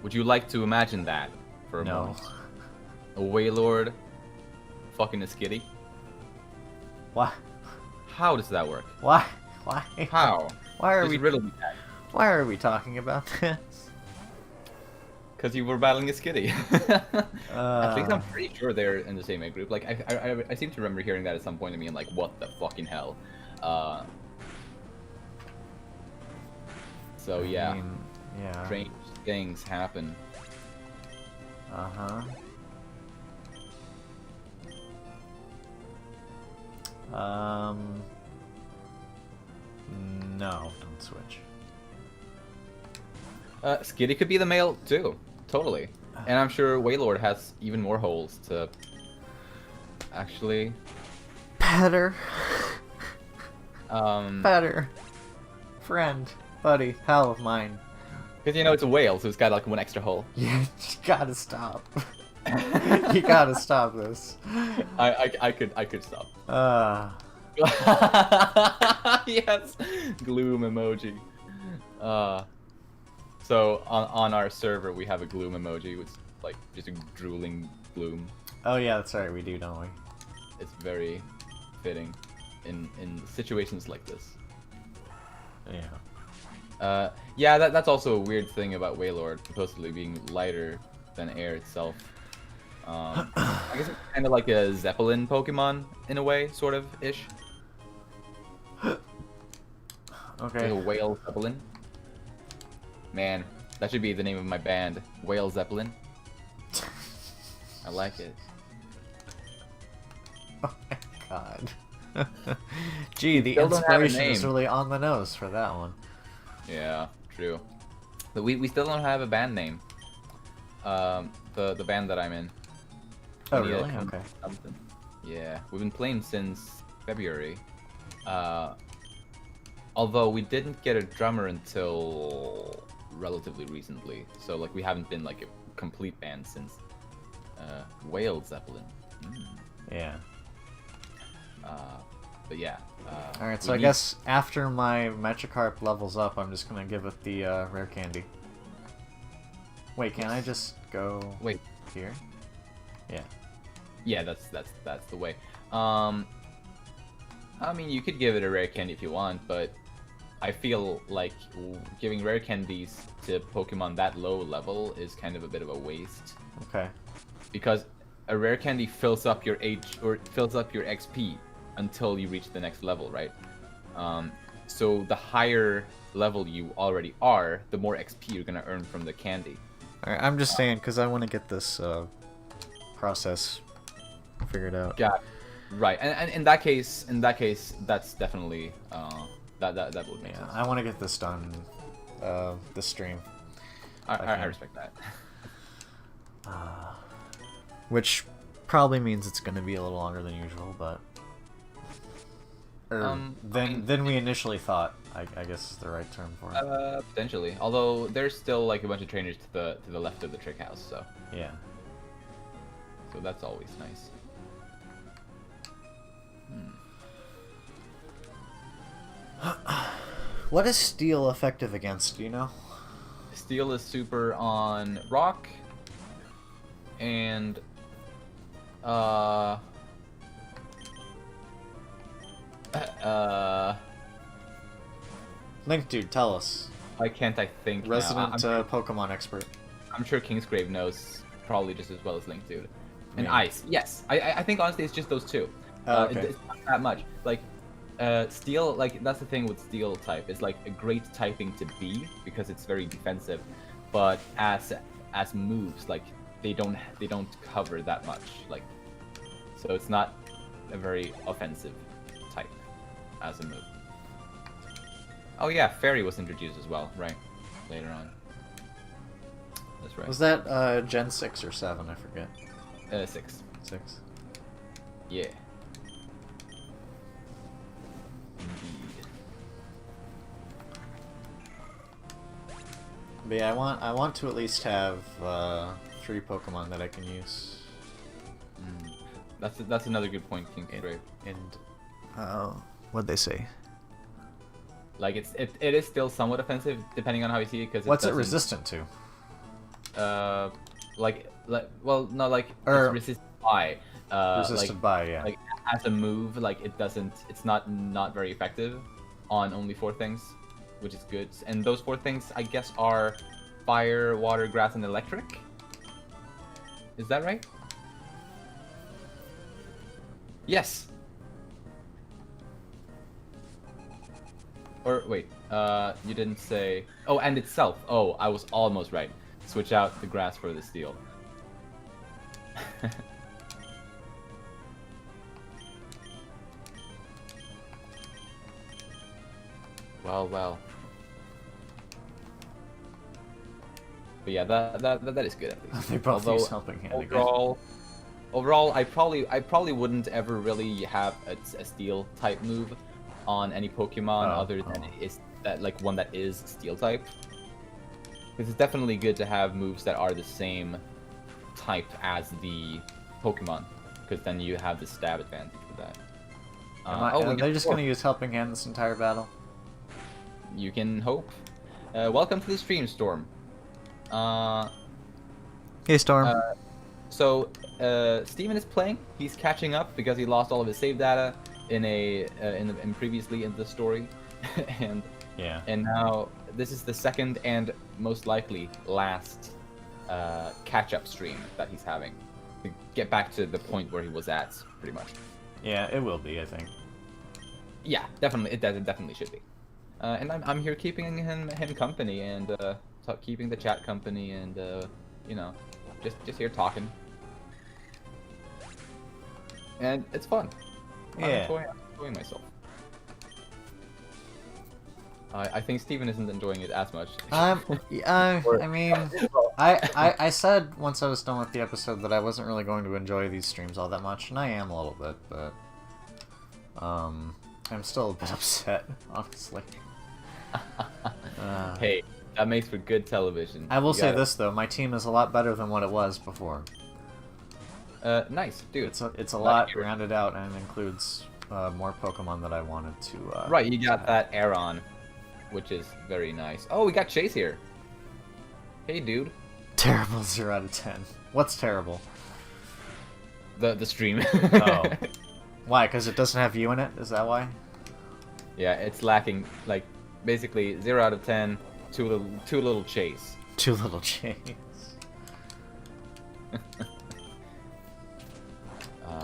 S2: Would you like to imagine that for a
S1: No.
S2: moment? A Waylord fucking a Skitty?
S1: Why?
S2: How does that work?
S1: Why? Why?
S2: How?
S1: Why are
S2: Just
S1: we
S2: riddle me that.
S1: Why are we talking about this?
S2: Because you were battling a Skitty. I think I'm
S1: Uh,
S2: pretty sure they're in the same egg group. Like, I seem to remember hearing that at some point to me and like, what the fucking hell? So yeah,
S1: I mean, yeah.
S2: strange things happen.
S1: Uh-huh. No, don't switch.
S2: Skitty could be the male too, totally. And I'm sure Waylord has even more holes to actually.
S1: Better.
S2: Because
S1: Better. Friend. Buddy. Pal of mine.
S2: you know it's a whale, so it's got like one extra hole.
S1: You gotta stop. You gotta stop this.
S2: I could stop. Yes, gloom emoji. So on our server we have a gloom emoji with like just a drooling gloom.
S1: Oh yeah, that's right, we do, don't we?
S2: It's very fitting in situations like this.
S1: Yeah.
S2: Yeah, that's also a weird thing about Wailord, supposedly being lighter than air itself. I guess it's kind of like a Zeppelin Pokemon in a way, sort of ish.
S1: Okay.
S2: Like a whale Zeppelin. Man, that should be the name of my band, Whale Zeppelin. I like it.
S1: Oh my god. Gee, the
S2: Still don't have a
S1: inspiration is
S2: name.
S1: really on the nose for that one.
S2: Yeah, true. But we still don't have a band name. The band that I'm in.
S1: Oh,
S2: We need to
S1: really?
S2: come up
S1: Okay.
S2: with something. Yeah, we've been playing since February. Although we didn't get a drummer until relatively recently, so like we haven't been like a complete band since Whale Zeppelin.
S1: Yeah.
S2: But yeah.
S1: Alright, so
S2: we
S1: I
S2: need-
S1: guess after my Magikarp levels up, I'm just gonna give it the rare candy. Wait, can I just go
S2: Wait.
S1: here? Yeah.
S2: Yeah, that's the way. I mean, you could give it a rare candy if you want, but I feel like giving rare candies to Pokemon that low level is kind of a bit of a waste.
S1: Okay.
S2: Because a rare candy fills up your fills up your XP until you reach the next level, right? So the higher level you already are, the more XP you're gonna earn from the candy.
S1: Alright, I'm just saying, because I want to get this process figured out.
S2: Yeah, right. And in that case, that's definitely that would make
S1: Yeah,
S2: sense.
S1: I want to get this done this stream.
S2: I respect that.
S1: Which probably means it's going to be a little longer than usual, but... than we initially thought, I guess is the right term for it.
S2: Potentially. Although there's still like a bunch of trainers to the left of the trick house, so
S1: Yeah.
S2: that's always nice.
S1: What is steel effective against, do you know?
S2: Steel is super on rock, and
S1: Link Dude, tell us.
S2: why can't I think? Now?
S1: Resident Pokemon expert.
S2: I'm sure Kingsgrave knows probably just as well as Link Dude. And
S1: Yeah.
S2: Ice, yes. I think honestly it's just those two.
S1: Oh, okay.
S2: It's not that much. Like, Steel, like that's the thing with Steel type. It's like a great typing to be because it's very defensive, but as moves, like they don't cover that much. Like, so it's not a very offensive type as a move. Oh yeah, Fairy was introduced as well, right? Later on. That's right.
S1: Was that Gen 6 or 7? I forget.
S2: 6.
S1: 6.
S2: Yeah. Indeed.
S1: But yeah, I want to at least have 3 Pokemon that I can use.
S2: That's another good point, Kingsgrave.
S1: And what'd they say?
S2: Like it is still somewhat offensive depending on how you see it because
S1: What's it resistant to?
S2: Well, no, like
S1: Or-
S2: it's resisted by
S1: Resisted by, yeah.
S2: like as a move, like it's not very effective on only 4 things, which is good. And those 4 things I guess are fire, water, grass, and electric. Is that right? Yes. Or wait, you didn't say. Oh, and itself. Oh, I was almost right. Switch out the grass for the steel. Well. But yeah, that is good at least.
S1: They both
S2: Although,
S1: use Helping Hand again.
S2: overall, I probably wouldn't ever really have a steel type move on any Pokemon other than is that like one that is steel type. Because it's definitely good to have moves that are the same type as the Pokemon, because then you have the stab advantage with that.
S1: Are they just going to use Helping Hand this entire battle?
S2: You can hope. Welcome to the stream, Storm.
S1: Hey, Storm.
S2: So Steven is playing. He's catching up because he lost all of his save data in previously in the story, and
S1: Yeah.
S2: And now this is the second and most likely last catch-up stream that he's having to get back to the point where he was at, pretty much.
S1: Yeah, it will be, I think.
S2: Yeah, definitely. It definitely should be. And I'm here keeping him company and keeping the chat company and you know, just here talking. And it's fun.
S1: Yeah.
S2: I'm enjoying myself. I think Steven isn't enjoying it as much.
S1: I mean, I said once I was done with the episode that I wasn't really going to enjoy these streams all that much, and I am a little bit, but I'm still a bit upset, honestly.
S2: Hey, that makes for good television.
S1: I will say this though, my team is a lot better than what it was before.
S2: Nice, dude.
S1: It's a lot rounded out and includes more Pokemon that I wanted to.
S2: Right, you got that Aeron, which is very nice. Oh, we got Chase here. Hey, dude.
S1: Terrible 0 out of 10. What's terrible?
S2: The stream.
S1: Oh. Why? Because it doesn't have you in it? Is that why?
S2: Yeah, it's lacking, like, basically 0 out of 10, too little Chase.
S1: Too little Chase.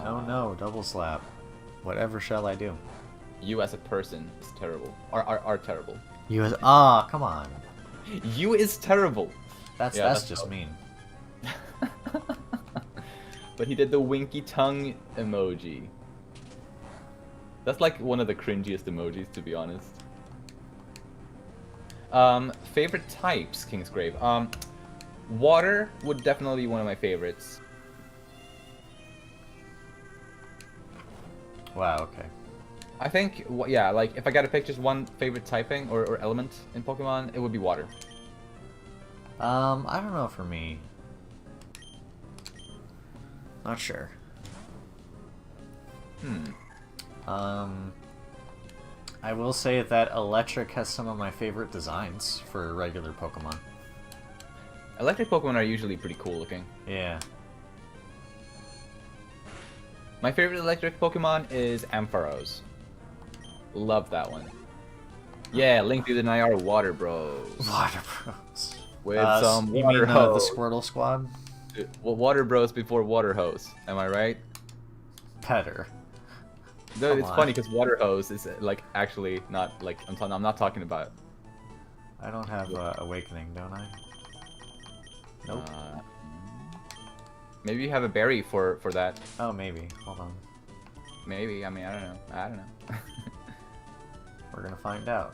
S1: Oh no, double slap. Whatever shall I do?
S2: You as a person is terrible. Are terrible.
S1: You as come on.
S2: You is terrible.
S1: That's just mean.
S2: But he did the winky tongue emoji. That's like one of the cringiest emojis, to be honest. Favorite types, Kingsgrave. Water would definitely be one of my favorites.
S1: Wow, okay.
S2: I think, yeah, like, if I gotta pick just one favorite typing or element in Pokemon, it would be water.
S1: I don't know for me. Not sure. I will say that electric has some of my favorite designs for regular Pokemon.
S2: Electric Pokemon are usually pretty cool looking.
S1: Yeah.
S2: My favorite electric Pokemon is Ampharos. Love that one. Yeah, Link through the Night are Water Bros.
S1: Water Bros.
S2: With some
S1: you
S2: Water
S1: mean
S2: Hose.
S1: the Squirtle Squad?
S2: Well, Water Bros before Water Hose. Am I right?
S1: Better.
S2: No, it's funny because Water Hose is like actually not like I'm not talking about.
S1: I don't have Awakening, don't I? Nope.
S2: Maybe you have a berry for that.
S1: Oh, maybe. Hold on.
S2: Maybe. I mean, I don't know. I don't know.
S1: We're gonna find out.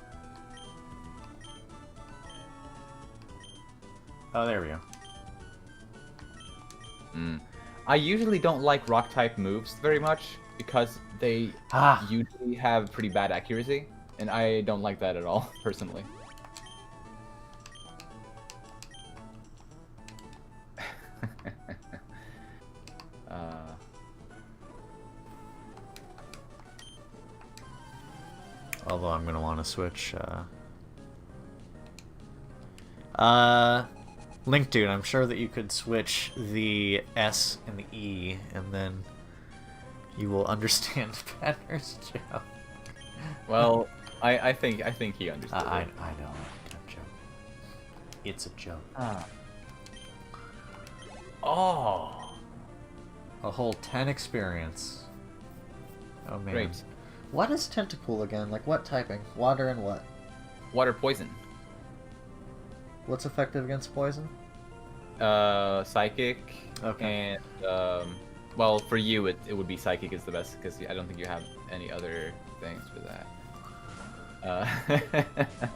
S1: Oh, there we go.
S2: I usually don't like rock type moves very much because they usually have pretty bad accuracy, and I don't like that at all, personally.
S1: Although I'm gonna want to switch. Link Dude, I'm sure that you could switch the S and the E, and then you will understand Banner's joke.
S2: Well, I think he understood.
S1: I know. A joke. It's a joke.
S2: Oh.
S1: A whole 10 experience. Oh man.
S2: Great.
S1: What is Tentapool again? Like what typing? Water and what?
S2: Water poison.
S1: What's effective against poison?
S2: Psychic.
S1: Okay.
S2: And well, for you it would be psychic is the best because I don't think you have any other things for that.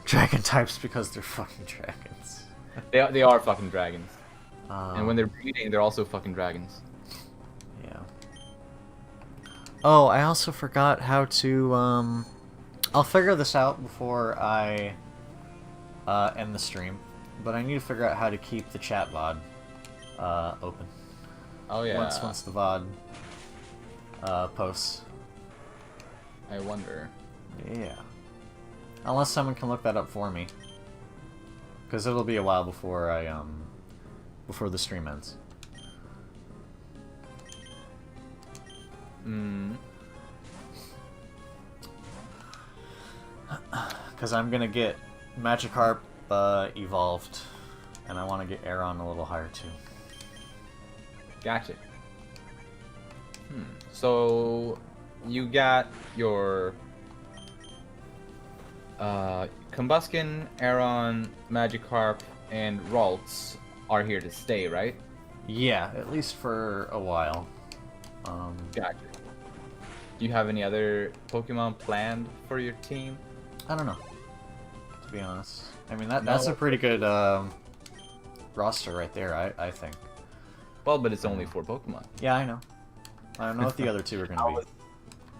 S1: Dragon types because they're fucking dragons.
S2: They are fucking dragons. And when they're
S1: Um,
S2: breeding, they're also fucking dragons.
S1: Yeah. Oh, I also forgot how to, I'll figure this out before I, end the stream. But I need to figure out how to keep the chat VOD, open.
S2: Oh yeah.
S1: Once the VOD, posts.
S2: I wonder.
S1: Yeah. Unless someone can look that up for me. Because it'll be a while before I, before the stream ends. Because I'm gonna get Magikarp evolved, and I want to get Aeron a little higher too.
S2: Gotcha. So you got your Combuskin, Aeron, Magikarp, and Ralts are here to stay, right?
S1: Yeah, at least for a while.
S2: Gotcha. Do you have any other Pokemon planned for your team?
S1: I don't know, to be honest. I mean, that's a pretty good roster right there, I think.
S2: Well, but it's only 4 Pokemon.
S1: Yeah, I know. I don't know what the other 2 are going to be.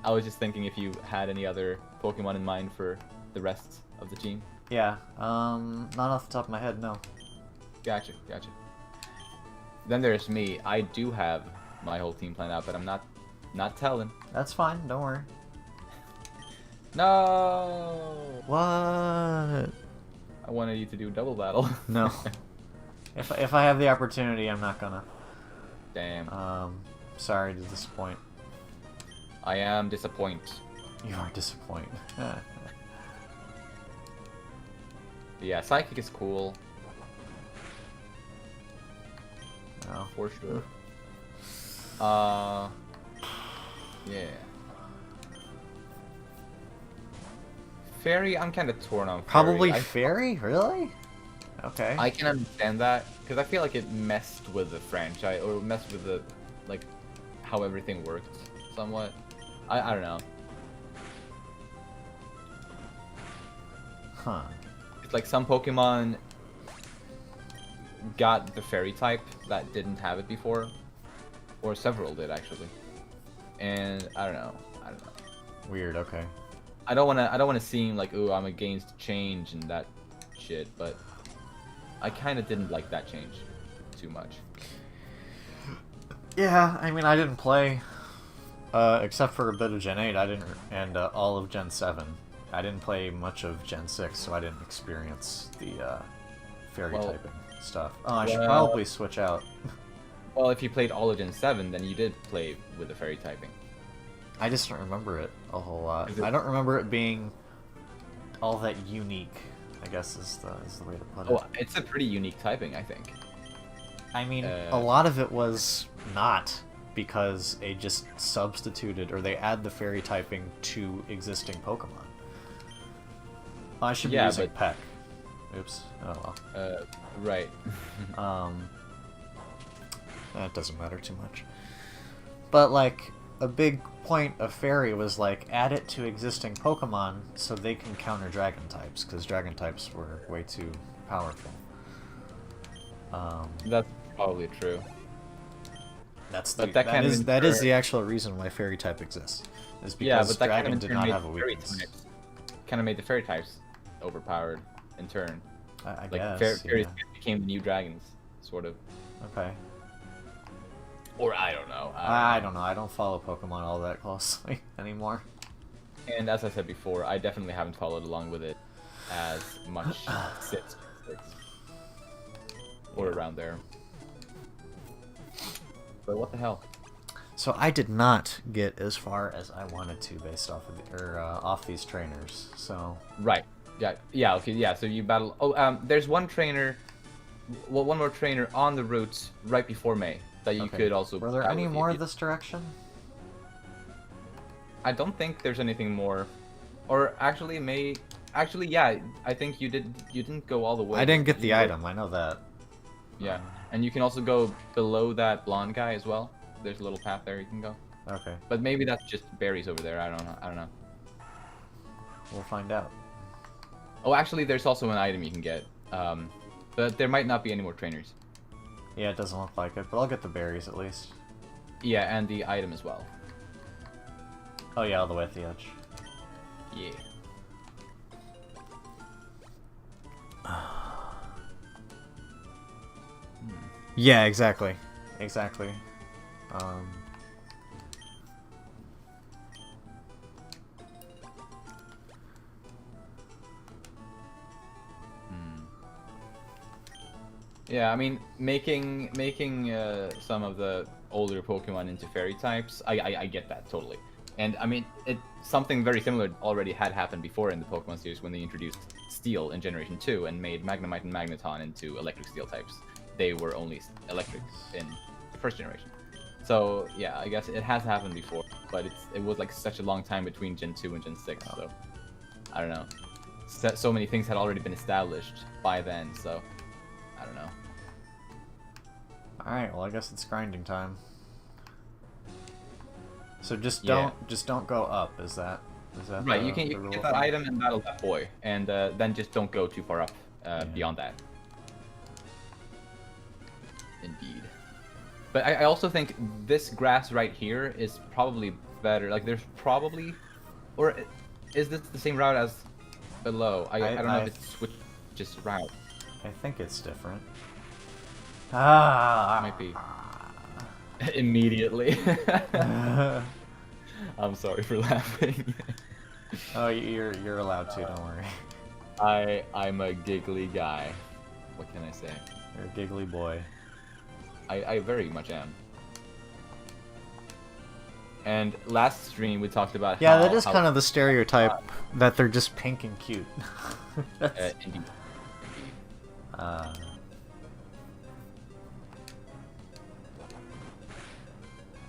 S2: I was just thinking if you had any other Pokemon in mind for the rest of the team.
S1: Yeah, not off the top of my head, no.
S2: Gotcha. Then there's me. I do have my whole team planned out, but I'm not telling.
S1: That's fine, don't worry.
S2: No!
S1: What?
S2: I wanted you to do double battle.
S1: No. If I have the opportunity, I'm not gonna.
S2: Damn.
S1: Sorry to disappoint.
S2: I am disappointed.
S1: You are disappointed.
S2: Yeah, Psychic is cool.
S1: No.
S2: For sure. Yeah. Fairy, I'm kind of torn on Fairy.
S1: Probably Fairy? Really? Okay.
S2: I can understand that, because I feel like it messed with the franchise, or messed with the, like, how everything worked, somewhat. I don't know.
S1: Huh.
S2: It's like some Pokemon got the Fairy type that didn't have it before, or several did, actually. And I don't know.
S1: Weird, okay.
S2: I don't wanna seem like, ooh, I'm against change and that shit, but I kind of didn't like that change too much.
S1: Yeah, I mean, I didn't play, except for a bit of Gen 8, and all of Gen 7. I didn't play much of Gen 6, so I didn't experience the, Fairy typing stuff. Oh, I should probably switch out.
S2: Well, if you played all of Gen 7, then you did play with the Fairy typing.
S1: I just don't remember it a whole lot. I don't remember it being all that unique, I guess is the way to put it.
S2: Oh, it's a pretty unique typing, I think.
S1: I mean, a lot of it was not, because they just substituted, or they add the Fairy typing to existing Pokemon. I should be using Peck. Oops. Oh well.
S2: Right.
S1: That doesn't matter too much. But, like, a big point of Fairy was, like, add it to existing Pokemon so they can counter Dragon types, because Dragon types were way too powerful.
S2: That's probably true.
S1: That is the actual reason why Fairy type exists. Is because Dragon did not have a weakness.
S2: Kind of made the Fairy types overpowered in turn.
S1: I
S2: like
S1: guess.
S2: Fairies became the new dragons, sort of.
S1: Okay.
S2: Or I don't know.
S1: I don't know. I don't follow Pokemon all that closely anymore.
S2: And as I said before, I definitely haven't followed along with it as much since 6 or around there. But what the hell?
S1: So I did not get as far as I wanted to based off of off these trainers. So
S2: right. Yeah. Okay. Yeah. So you battle. Oh, there's one trainer. Well, one more trainer on the route right before May that you could also.
S1: Were there any more this direction?
S2: I don't think there's anything more. Or actually, May. Actually, yeah. I think you did. You didn't go all the way.
S1: I didn't get the item. I know that.
S2: Yeah, and you can also go below that blonde guy as well. There's a little path there you can go.
S1: Okay.
S2: But maybe that's just berries over there. I don't know.
S1: We'll find out.
S2: Oh, actually, there's also an item you can get. But there might not be any more trainers.
S1: Yeah, it doesn't look like it, but I'll get the berries at least.
S2: Yeah, and the item as well.
S1: Oh yeah, all the way at the edge.
S2: Yeah.
S1: Yeah, exactly. Exactly.
S2: Yeah, I mean, making some of the older Pokemon into Fairy types, I get that totally. And I mean, something very similar already had happened before in the Pokemon series when they introduced Steel in Generation 2 and made Magnemite and Magneton into electric Steel types. They were only electric in the first generation. So yeah, I guess it has happened before, but it was like such a long time between Gen 2 and Gen 6, so I don't know. So many things had already been established by then, so I don't know.
S1: Alright, well I guess it's grinding time. So just don't go up, is that
S2: right? You can get that item and battle that boy, and then just don't go too far up beyond that. Indeed. But I also think this grass right here is probably better. Like there's probably, or is this the same route as below? I don't know if it's switched just route.
S1: I think it's different. Ah,
S2: might be. Immediately. I'm sorry for laughing.
S1: Oh, you're allowed to. Don't worry.
S2: I'm a giggly guy. What can I say?
S1: You're a giggly boy.
S2: I very much am. And last stream we talked about
S1: that is kind of the stereotype that they're just pink and cute.
S2: Indeed.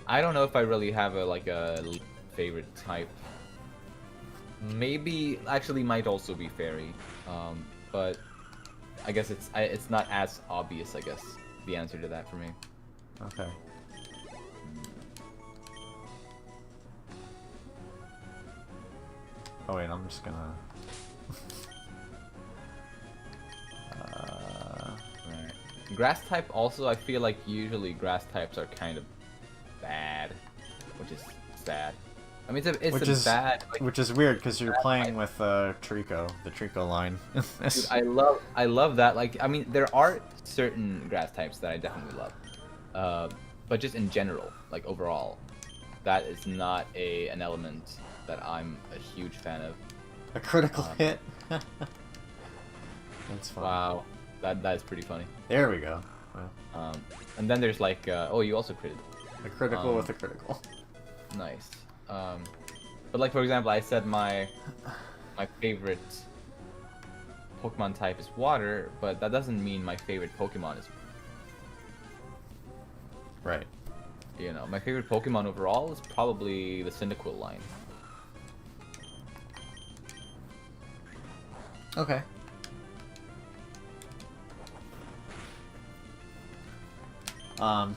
S2: I don't know if I really have a favorite type. Maybe actually might also be fairy, but I guess it's not as obvious. I guess the answer to that for me.
S1: Okay. Oh wait, I'm just gonna.
S2: Right. Grass type also, I feel like usually grass types are kind of bad, which is sad. I mean, it's bad. Like,
S1: which is weird because you're playing with Trico, the Trico line.
S2: Dude, I love that. Like, I mean, there are certain grass types that I definitely love, but just in general, like overall, that is not an element that I'm a huge fan of.
S1: A critical hit. That's fun.
S2: Wow, that is pretty funny.
S1: There we go.
S2: Wow. And then there's like, oh, you also critted.
S1: A critical with a critical.
S2: Nice. But like for example, I said my favorite Pokemon type is water, but that doesn't mean my favorite Pokemon is.
S1: Right.
S2: You know, my favorite Pokemon overall is probably the Cyndaquil line.
S1: Okay.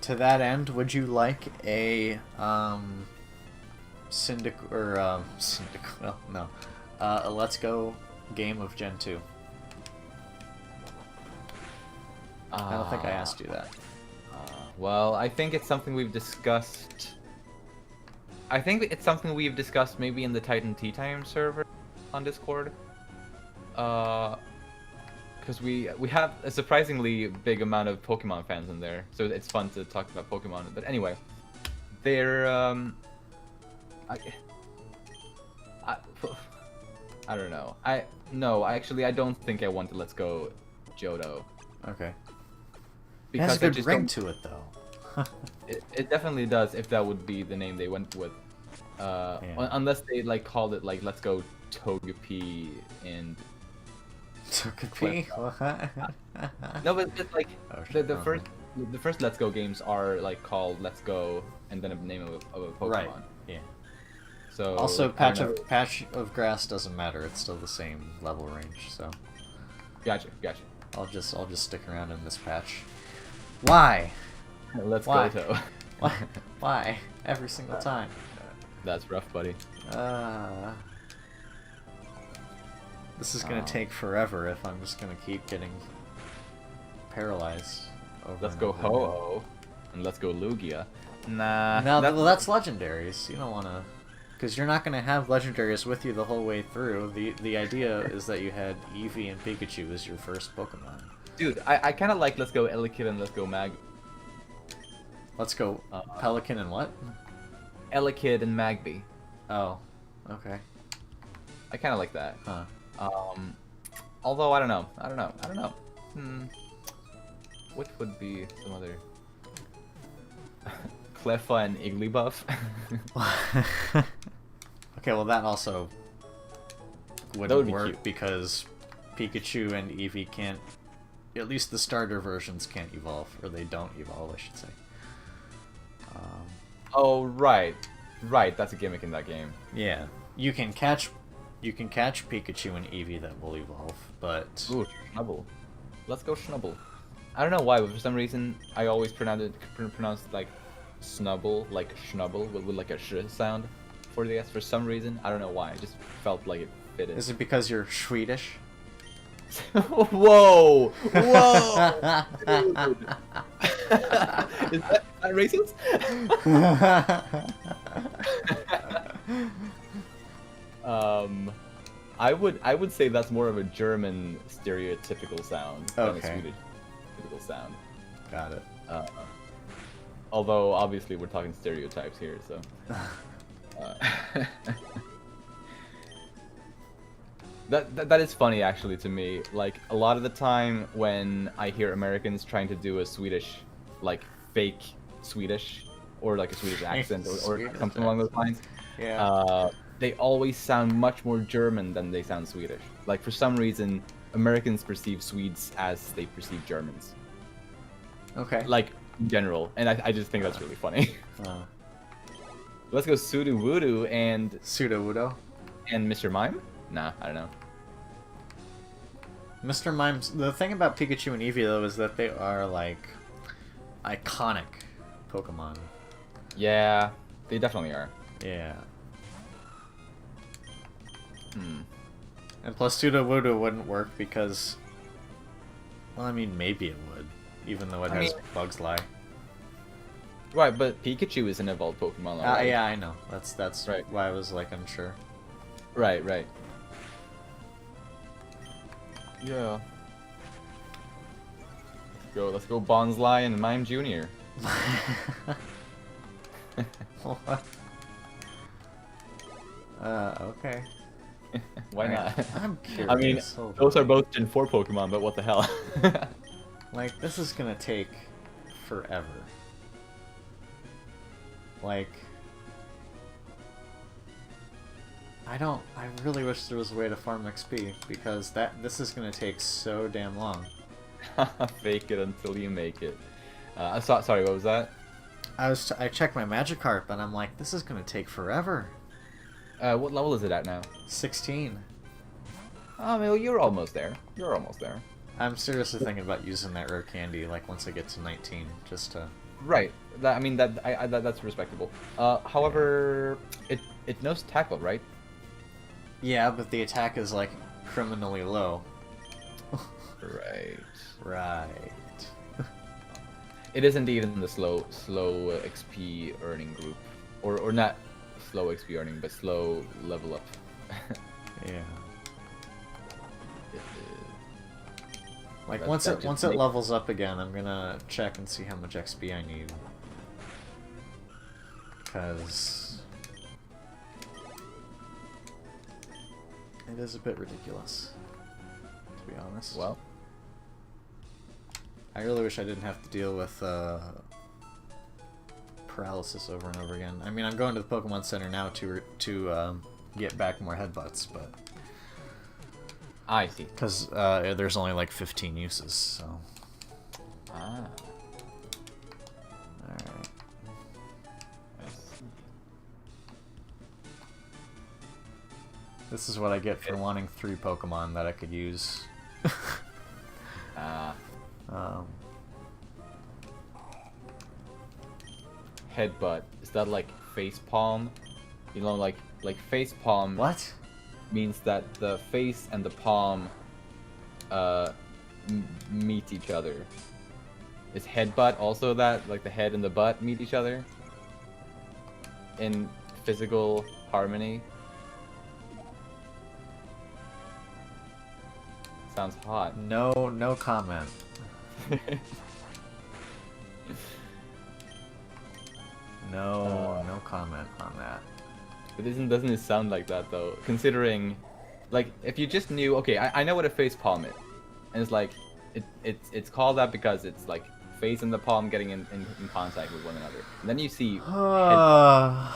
S1: To that end, would you like a Cyndaquil? No, a Let's Go game of Gen 2? I don't think I asked you that.
S2: Well, I think it's something we've discussed. I think it's something we've discussed maybe in the Titan Tea Time server on Discord. Because we have a surprisingly big amount of Pokemon fans in there, so it's fun to talk about Pokemon. But anyway, they're I don't know. Actually I don't think I want to Let's Go Johto.
S1: Okay.
S2: Because
S1: it has a good ring to it though.
S2: it definitely does if that would be the name they went with. Unless they like called it like Let's Go Togepi and
S1: Togepi?
S2: No, but just like the first Let's Go games are like called Let's Go and then a name of a Pokemon.
S1: Right. Yeah.
S2: So
S1: also, patch of grass doesn't matter. It's still the same level range. So.
S2: Gotcha.
S1: I'll just stick around in this patch. Why?
S2: Let's go to.
S1: Why? Every single time.
S2: That's rough, buddy.
S1: This is gonna take forever if I'm just gonna keep getting paralyzed.
S2: Let's go Ho-Oh, and let's go Lugia. Nah.
S1: No, that's legendaries. You don't wanna, because you're not gonna have legendaries with you the whole way through. The idea is that you had Eevee and Pikachu as your first Pokemon.
S2: Dude, I kind of like Let's Go Elekid and Let's Go Mag.
S1: Let's go Pelican and what?
S2: Elekid and Magby.
S1: Oh, okay.
S2: I kind of like that.
S1: Huh.
S2: Although I don't know. What would be some other? Cleffa and Igglybuff.
S1: Okay, well that also
S2: That
S1: wouldn't
S2: would be
S1: work
S2: cute.
S1: because Pikachu and Eevee can't. At least the starter versions can't evolve, or they don't evolve, I should say.
S2: Oh, right. Right, that's a gimmick in that game.
S1: Yeah, you can catch Pikachu and Eevee that will evolve, but
S2: Ooh, Schnubble. Let's go Schnubble. I don't know why, but for some reason, I always pronounced like Snubble, like Schnubble, with like a sh sound for the S for some reason. I don't know why, it just felt like it fitted.
S1: is it because you're Swedish?
S2: Whoa! Whoa! Dude. Is that racist? I would say that's more of a German stereotypical sound than a
S1: Okay.
S2: Swedish typical sound.
S1: Got it.
S2: Although obviously we're talking stereotypes here, so. That is funny actually to me. Like a lot of the time when I hear Americans trying to do a Swedish, like fake Swedish, or like a Swedish accent, or
S1: Swedish
S2: something along those lines,
S1: Yeah.
S2: they always sound much more German than they sound Swedish. Like for some reason, Americans perceive Swedes as they perceive Germans.
S1: Okay.
S2: Like in general, and I just think that's really funny.
S1: Oh.
S2: Let's go Sudo Voodoo and
S1: Sudowoodo.
S2: Mr. Mime. Nah, I don't know.
S1: Mr. Mime's. The thing about Pikachu and Eevee though is that they are like iconic Pokemon.
S2: Yeah, they definitely are.
S1: Yeah.
S2: Hmm.
S1: And plus Sudowoodo wouldn't work because, well, I mean maybe it would, even though it has Bugs Lie.
S2: Right, but Pikachu is an evolved Pokemon already.
S1: Yeah, I know. That's
S2: Right.
S1: why I was like unsure.
S2: Right, right. Yeah. Let's go Bonsly and Mime Jr.
S1: What? Okay.
S2: Why
S1: Alright,
S2: not?
S1: I'm curious.
S2: I mean,
S1: Hold
S2: those
S1: on.
S2: are both Gen 4 Pokemon, but what the hell?
S1: Like, this is gonna take forever. Like, I really wish there was a way to farm XP, because this is gonna take so damn long.
S2: Fake it until you make it. Sorry, what was that?
S1: I checked my Magikarp, and I'm like, this is gonna take forever.
S2: What level is it at now?
S1: 16.
S2: Oh, well, you're almost there. You're almost there.
S1: I'm seriously thinking about using that rare candy, like, once I get to 19, just to...
S2: Right. That's respectable. However, it knows tackle, right?
S1: Yeah, but the attack is, like, criminally low.
S2: Right.
S1: Right.
S2: It is indeed in the slow XP earning group, or not slow XP earning, but slow level up.
S1: Yeah.
S2: It is.
S1: Like,
S2: That-
S1: once
S2: that
S1: it
S2: just
S1: once it
S2: makes-
S1: levels up again, I'm gonna check and see how much XP I need. Because... it is a bit ridiculous, to be honest.
S2: Well,
S1: I really wish I didn't have to deal with paralysis over and over again. I mean, I'm going to the Pokemon Center now to get back more headbutts, but
S2: I see.
S1: because there's only like 15 uses, so.
S2: Ah,
S1: All right.
S2: I see.
S1: This is what I get for wanting 3 Pokemon that I could use.
S2: Ah,
S1: Um,
S2: headbutt. Is that like face palm? You know, like face palm.
S1: what?
S2: Means that the face and the palm meet each other. Is headbutt also that? Like the head and the butt meet each other? In physical harmony? Sounds hot.
S1: No comment. No comment on that.
S2: But doesn't it sound like that though? Considering, like, if you just knew, okay, I know what a face palm is, and it's like, it's called that because it's like face and the palm getting in contact with one another. And then you see headbutt.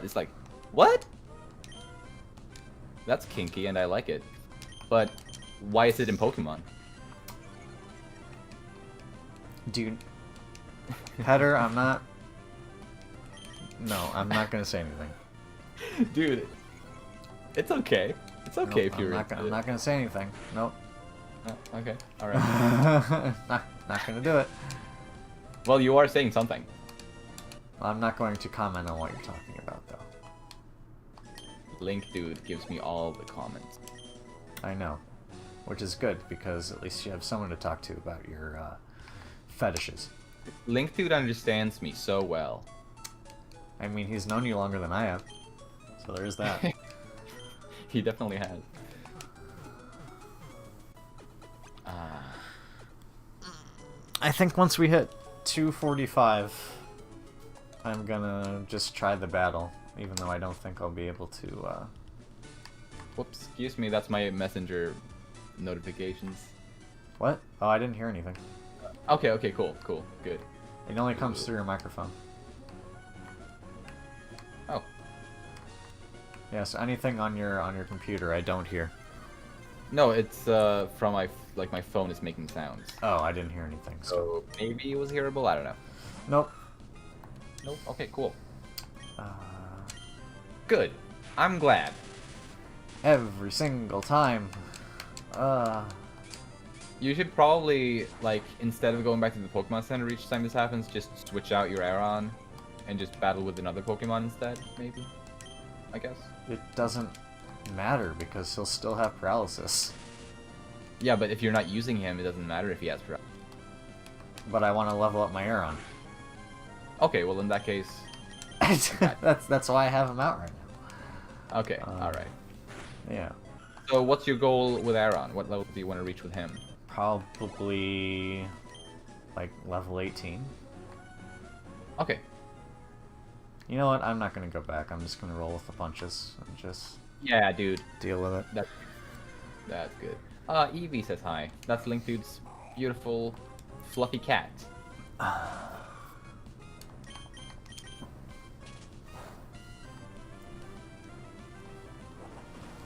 S2: It's like, what? That's kinky, and I like it. But why is it in Pokemon?
S1: Dude, Petter, I'm not. No, I'm not gonna say anything.
S2: Dude, it's okay. It's okay
S1: Nope,
S2: if you're.
S1: I'm not gonna say anything. Nope.
S2: Oh, okay. All right.
S1: not gonna do it.
S2: Well, you are saying something.
S1: I'm not going to comment on what you're talking about, though.
S2: Link dude gives me all the comments.
S1: I know, which is good because at least you have someone to talk to about your fetishes.
S2: Link dude understands me so well.
S1: I mean, he's known you longer than I have, so there's that.
S2: He definitely has.
S1: I think once we hit 245, I'm gonna just try the battle, even though I don't think I'll be able to.
S2: Whoops, excuse me, that's my messenger notifications.
S1: What? Oh, I didn't hear anything.
S2: Okay, okay, cool, good.
S1: It only comes through your microphone.
S2: Oh.
S1: Yes, anything on your computer I don't hear.
S2: No, it's from my phone is making sounds.
S1: Oh, I didn't hear anything.
S2: So maybe it was hearable, I don't know.
S1: Nope.
S2: Nope, okay, cool.
S1: Uh,
S2: Good. I'm glad.
S1: every single time.
S2: You should probably, like, instead of going back to the Pokemon Center each time this happens, just switch out your Aeron and just battle with another Pokemon instead, maybe? I guess.
S1: It doesn't matter because he'll still have paralysis.
S2: Yeah, but if you're not using him, it doesn't matter if he has paralysis.
S1: But I want to level up my Aeron.
S2: Okay, well in that case...
S1: that's why I have him out right now.
S2: Okay, alright.
S1: Yeah.
S2: So what's your goal with Aeron? What level do you want to reach with him?
S1: Probably like level 18.
S2: Okay.
S1: You know what? I'm not gonna go back. I'm just gonna roll with the punches and just
S2: Yeah, dude.
S1: deal with it.
S2: That's good. Eevee says hi. That's Link Dude's beautiful, fluffy cat.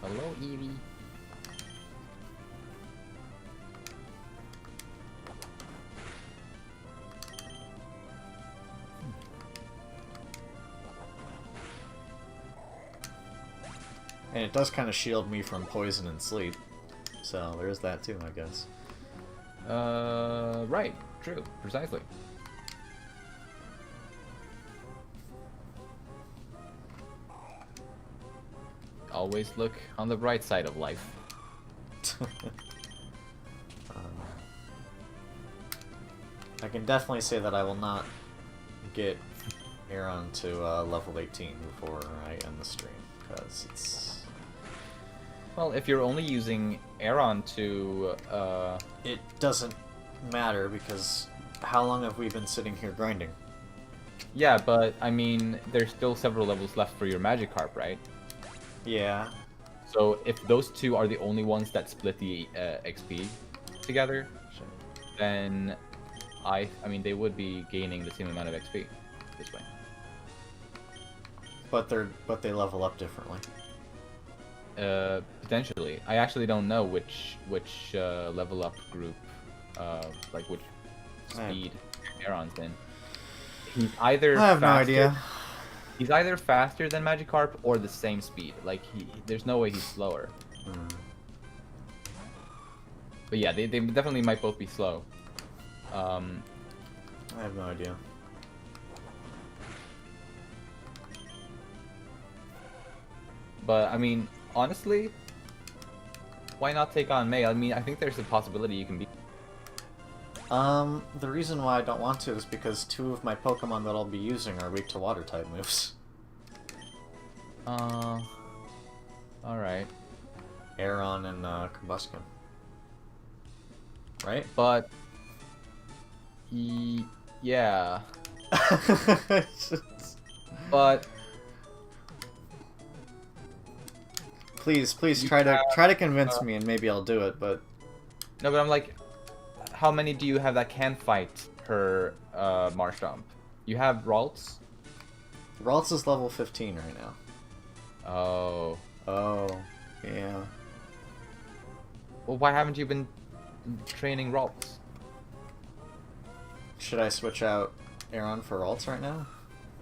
S2: Hello, Eevee.
S1: And it does kind of shield me from poison and sleep. So there's that too, I guess.
S2: Right. True. Precisely. Always look on the bright side of life.
S1: I can definitely say that I will not get Aeron to level 18 before I end the stream, because it's...
S2: Well, if you're only using Aeron to,
S1: It doesn't matter, because how long have we been sitting here grinding?
S2: Yeah, but, I mean, there's still several levels left for your Magikarp, right?
S1: Yeah.
S2: So, if those two are the only ones that split the XP together, then I mean, they would be gaining the same amount of XP this way.
S1: But they level up differently.
S2: Potentially. I actually don't know which level up group, like which speed Aeron's in. He's either
S1: I have no
S2: faster,
S1: idea.
S2: He's either faster than Magikarp or the same speed. Like there's no way he's slower. But yeah, they definitely might both be slow.
S1: I have no idea.
S2: But I mean, honestly, why not take on May? I mean, I think there's a possibility you can beat.
S1: The reason why I don't want to is because two of my Pokemon that I'll be using are weak to water type moves.
S2: Alright.
S1: Aeron and Combustion. Right?
S2: But yeah. But
S1: please try to convince me and maybe I'll do it, but
S2: no, but I'm like, how many do you have that can fight per Marshtomp? You have Ralts?
S1: Ralts is level 15 right now.
S2: Oh.
S1: Oh. Yeah.
S2: Well, why haven't you been training Ralts?
S1: Should I switch out Aaron for Ralts right now?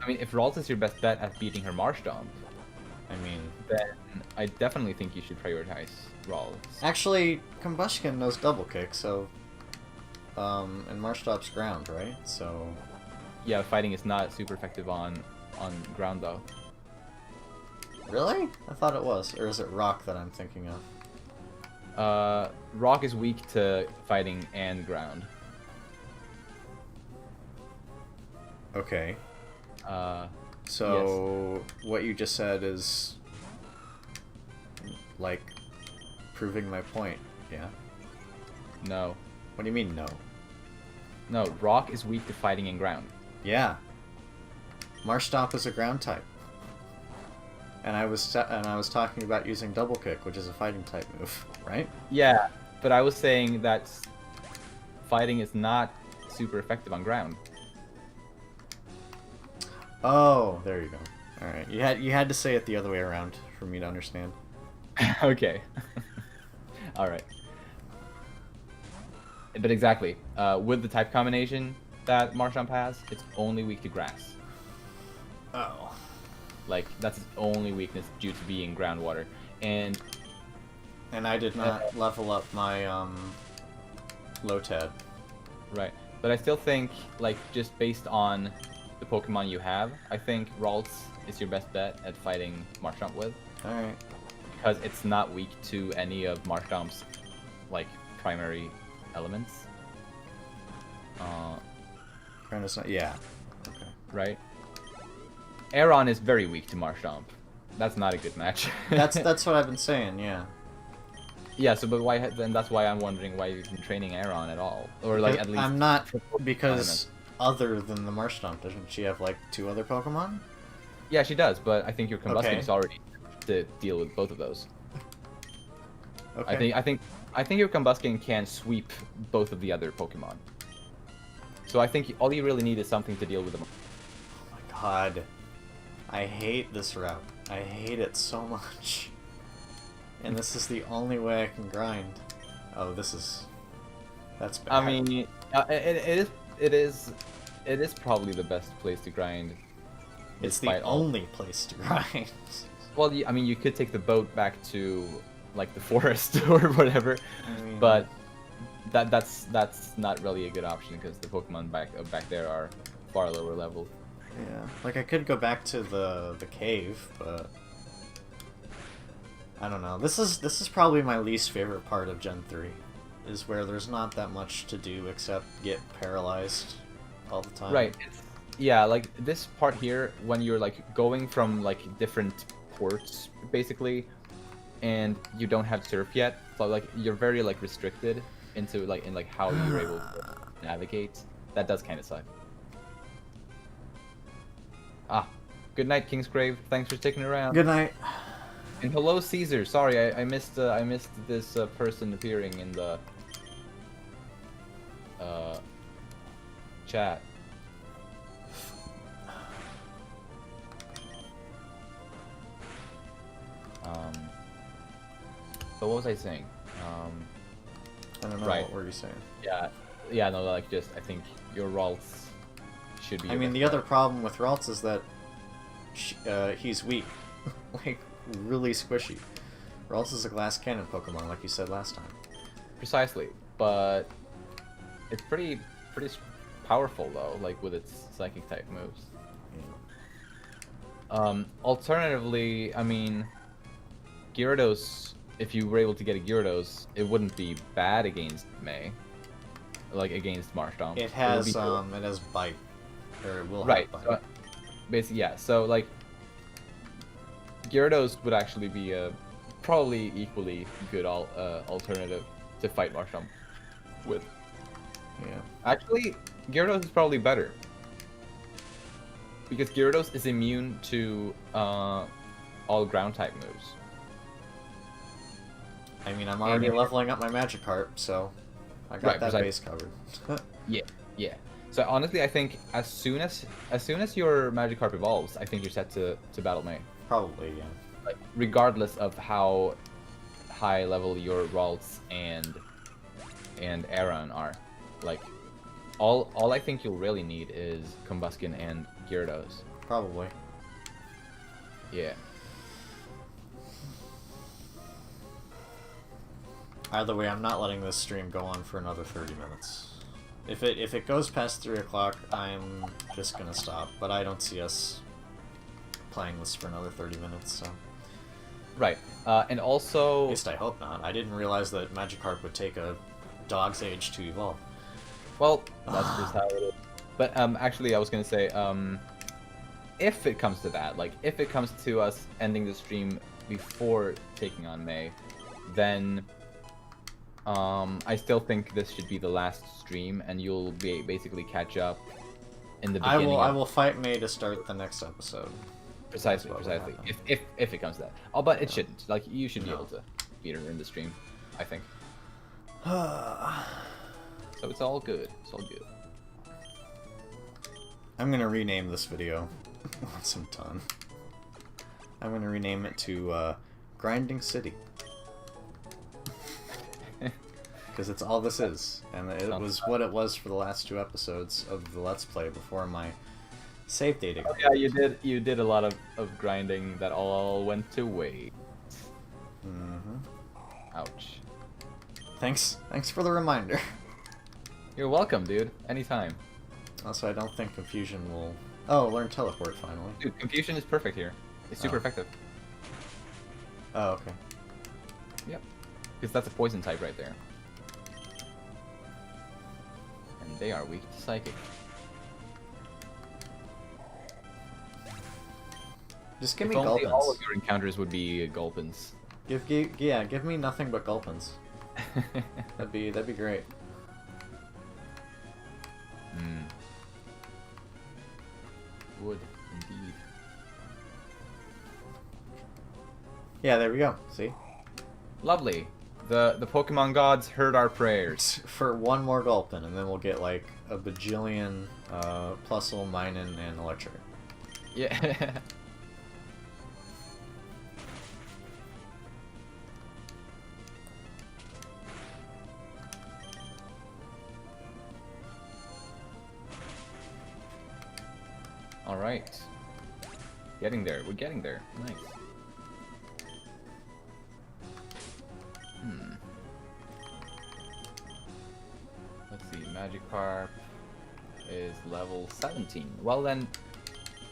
S2: I mean, if Ralts is your best bet at beating her Marshtomp,
S1: I mean,
S2: then I definitely think you should prioritize Ralts.
S1: actually, Combustion knows double kick, so and Marshtomp's ground, right? So
S2: Yeah, fighting is not super effective on ground though.
S1: really, I thought it was, or is it Rock that I'm thinking of?
S2: Rock is weak to fighting and ground.
S1: Okay.
S2: Uh,
S1: So what you just said is like proving my point, yeah?
S2: no.
S1: What do you mean no?
S2: No, Rock is weak to fighting and ground.
S1: Yeah. Marshtomp is a ground type. And I was talking about using double kick, which is a fighting type move, right?
S2: Yeah, but I was saying that fighting is not super effective on ground.
S1: Oh, there you go. All right. You had to say it the other way around for me to understand.
S2: Okay. All right. But exactly, with the type combination that Marshtomp has, it's only weak to grass.
S1: Oh.
S2: Like, that's its only weakness due to being groundwater. And
S1: I did not level up my Lotad.
S2: right, but I still think, like, just based on the Pokemon you have, I think Ralts is your best bet at fighting Marshtomp with.
S1: All right.
S2: Because it's not weak to any of Marshtomp's, like, primary elements.
S1: Ground is not. Yeah. Okay.
S2: Right? Aeron is very weak to Marshtomp. That's not a good match.
S1: That's what I've been saying. Yeah.
S2: Yeah, so but why then that's why I'm wondering why you've been training Aeron at all. Or like at least
S1: I'm not, because other than the Marshtomp, doesn't she have like 2 other Pokemon?
S2: Yeah, she does, but I think your Combusken
S1: Okay.
S2: is already to deal with both of those.
S1: Okay.
S2: I think your Combusken can sweep both of the other Pokemon. So I think all you really need is something to deal with them.
S1: Oh my god. I hate this route. I hate it so much. And this is the only way I can grind. Oh, that's bad.
S2: I mean, it is probably the best place to grind.
S1: it's the
S2: despite all-
S1: only place to grind.
S2: Well, I mean, you could take the boat back to like the forest or whatever,
S1: I mean,
S2: but that's not really a good option because the Pokemon back there are far lower level.
S1: yeah, like I could go back to the cave, but I don't know. This is probably my least favorite part of Gen 3, is where there's not that much to do except get paralyzed all the time.
S2: Right. Yeah, like this part here, when you're like going from like different ports basically, and you don't have surf yet, so like you're very like restricted into like in like how you're able to navigate. That does kind of suck. Ah, good night, Kingsgrave. Thanks for sticking around.
S1: Good night.
S2: And hello, Caesar. Sorry, I missed this person appearing in the chat. So what was I saying?
S1: I don't know,
S2: Right.
S1: what were you saying?
S2: Yeah, no, like just I think your Ralts should be.
S1: I
S2: your
S1: mean,
S2: best
S1: the
S2: bet.
S1: other problem with Ralts is that he's weak. Like, really squishy. Ralts is a glass cannon Pokemon, like you said last time.
S2: Precisely, but it's pretty powerful though, like with its psychic type moves.
S1: Yeah.
S2: Alternatively, I mean, Gyarados, if you were able to get a Gyarados, it wouldn't be bad against May, like against Marshtomp.
S1: It
S2: would
S1: has
S2: be cool.
S1: it has bite, or it will
S2: Right.
S1: have
S2: So,
S1: bite.
S2: basically, yeah. So like, Gyarados would actually be a probably equally good alternative to fight Marshtomp with.
S1: Yeah.
S2: Actually, Gyarados is probably better because Gyarados is immune to all ground type moves.
S1: I mean, I'm already
S2: And-
S1: leveling up my Magikarp, so I got
S2: Right,
S1: that
S2: precisely.
S1: base covered.
S2: Yeah. So honestly, I think as soon as your Magikarp evolves, I think you're set to battle May.
S1: Probably, yeah.
S2: Like regardless of how high level your Ralts and Aaron are. Like, all I think you'll really need is Combustion and Gyarados.
S1: Probably.
S2: Yeah.
S1: Either way, I'm not letting this stream go on for another 30 minutes. If it goes past 3 o'clock, I'm just gonna stop. But I don't see us playing this for another 30 minutes, so...
S2: Right. And also...
S1: At least I hope not. I didn't realize that Magikarp would take a dog's age to evolve.
S2: Well, that's just how it is. But actually, I was gonna say, if it comes to that, like, if it comes to us ending the stream before taking on May, then I still think this should be the last stream, and you'll be basically catch up in the beginning.
S1: I will fight May to start the next episode.
S2: Precisely. If it comes to that. Oh, but it shouldn't. Like, you should be able to beat her in the stream, I think. So it's all good. It's all good.
S1: I'm gonna rename this video once I'm done. I'm gonna rename it to Grinding City. Because it's all this is. And it was what it was for the last 2 episodes of the Let's Play before my save data.
S2: Oh, yeah, you did a lot of grinding that all went to waste.
S1: Mm-hmm.
S2: Ouch.
S1: Thanks for the reminder.
S2: You're welcome, dude. Anytime.
S1: Also, I don't think Confusion will... Oh, learn Teleport, finally.
S2: Dude, Confusion is perfect here. It's super effective.
S1: Oh, okay.
S2: Yep. Because that's a poison type right there. And they are weak to Psychic.
S1: Just give
S2: if
S1: me
S2: only
S1: Gulpins.
S2: all of your encounters would be Gulpins.
S1: Give me nothing but Gulpins. That'd be great.
S2: Would indeed.
S1: Yeah, there we go. See?
S2: Lovely. The Pokemon gods heard our prayers.
S1: For one more Gulpin, and then we'll get like a bajillion Plusle, Minun, and Electric.
S2: Yeah. Alright. Getting there. We're getting there. Nice. Let's see. Magikarp is level 17. Well then,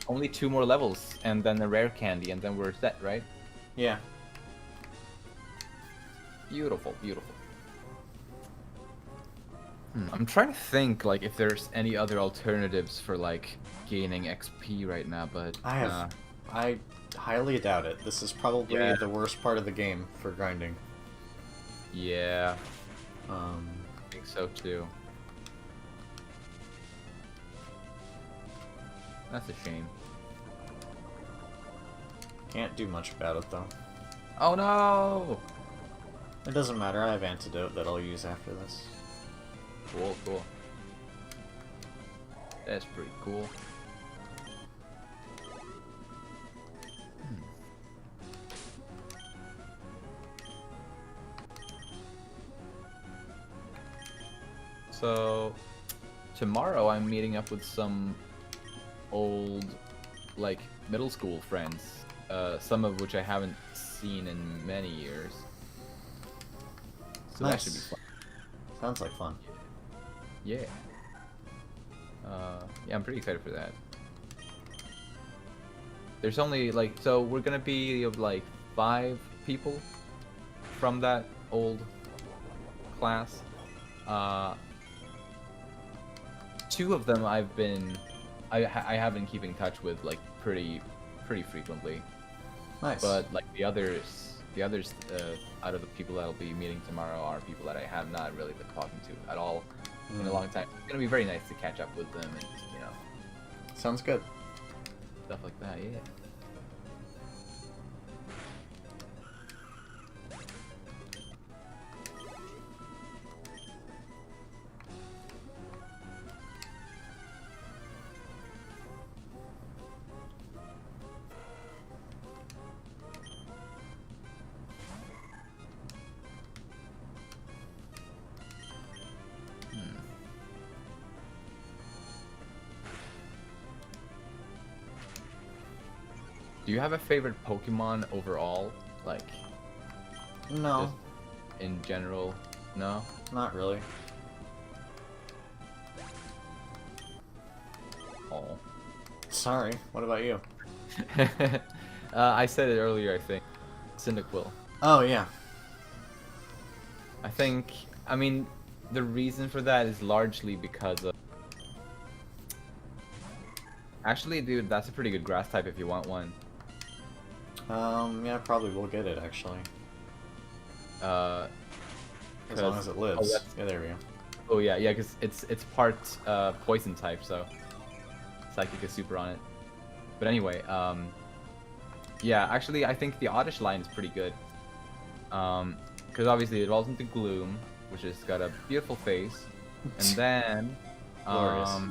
S2: only 2 more levels, and then a rare candy, and then we're set, right?
S1: Yeah.
S2: Beautiful, beautiful. I'm trying to think, like, if there's any other alternatives for, like, gaining XP right now, but...
S1: I highly doubt it. This is probably the worst part of the game for grinding.
S2: Yeah. I think so, too. That's a shame.
S1: Can't do much about it, though.
S2: Oh, no!
S1: It doesn't matter. I have Antidote that I'll use after this.
S2: Cool, cool. That's pretty cool. So, tomorrow I'm meeting up with some old, like, middle school friends, some of which I haven't seen in many years. So
S1: nice.
S2: That should be fun.
S1: Sounds like fun.
S2: Yeah. Yeah, I'm pretty excited for that. There's only, like, so we're gonna be of, like, 5 people from that old class. 2 of them I have been keeping touch with, like, pretty frequently.
S1: Nice.
S2: But, like, the others out of the people that'll be meeting tomorrow are people that I have not really been talking to at all in a long time. It's gonna be very nice to catch up with them and just, you know.
S1: Sounds good.
S2: Stuff like that, yeah. Do you have a favorite Pokemon overall? Like,
S1: No,
S2: just in general? No?
S1: not really.
S2: Oh.
S1: Sorry. What about you?
S2: I said it earlier, I think. Cyndaquil.
S1: Oh yeah.
S2: I mean, the reason for that is largely because of... Actually, dude, that's a pretty good grass type if you want one.
S1: Yeah, I probably will get it actually.
S2: Uh,
S1: As long as it lives.
S2: Oh,
S1: Yeah, there we go.
S2: oh yeah, yeah, because it's part poison type, so Psychic is super on it. But anyway, yeah, actually, I think the Oddish line is pretty good. Because obviously it evolves into Gloom, which has got a beautiful face, and then
S1: Glorious.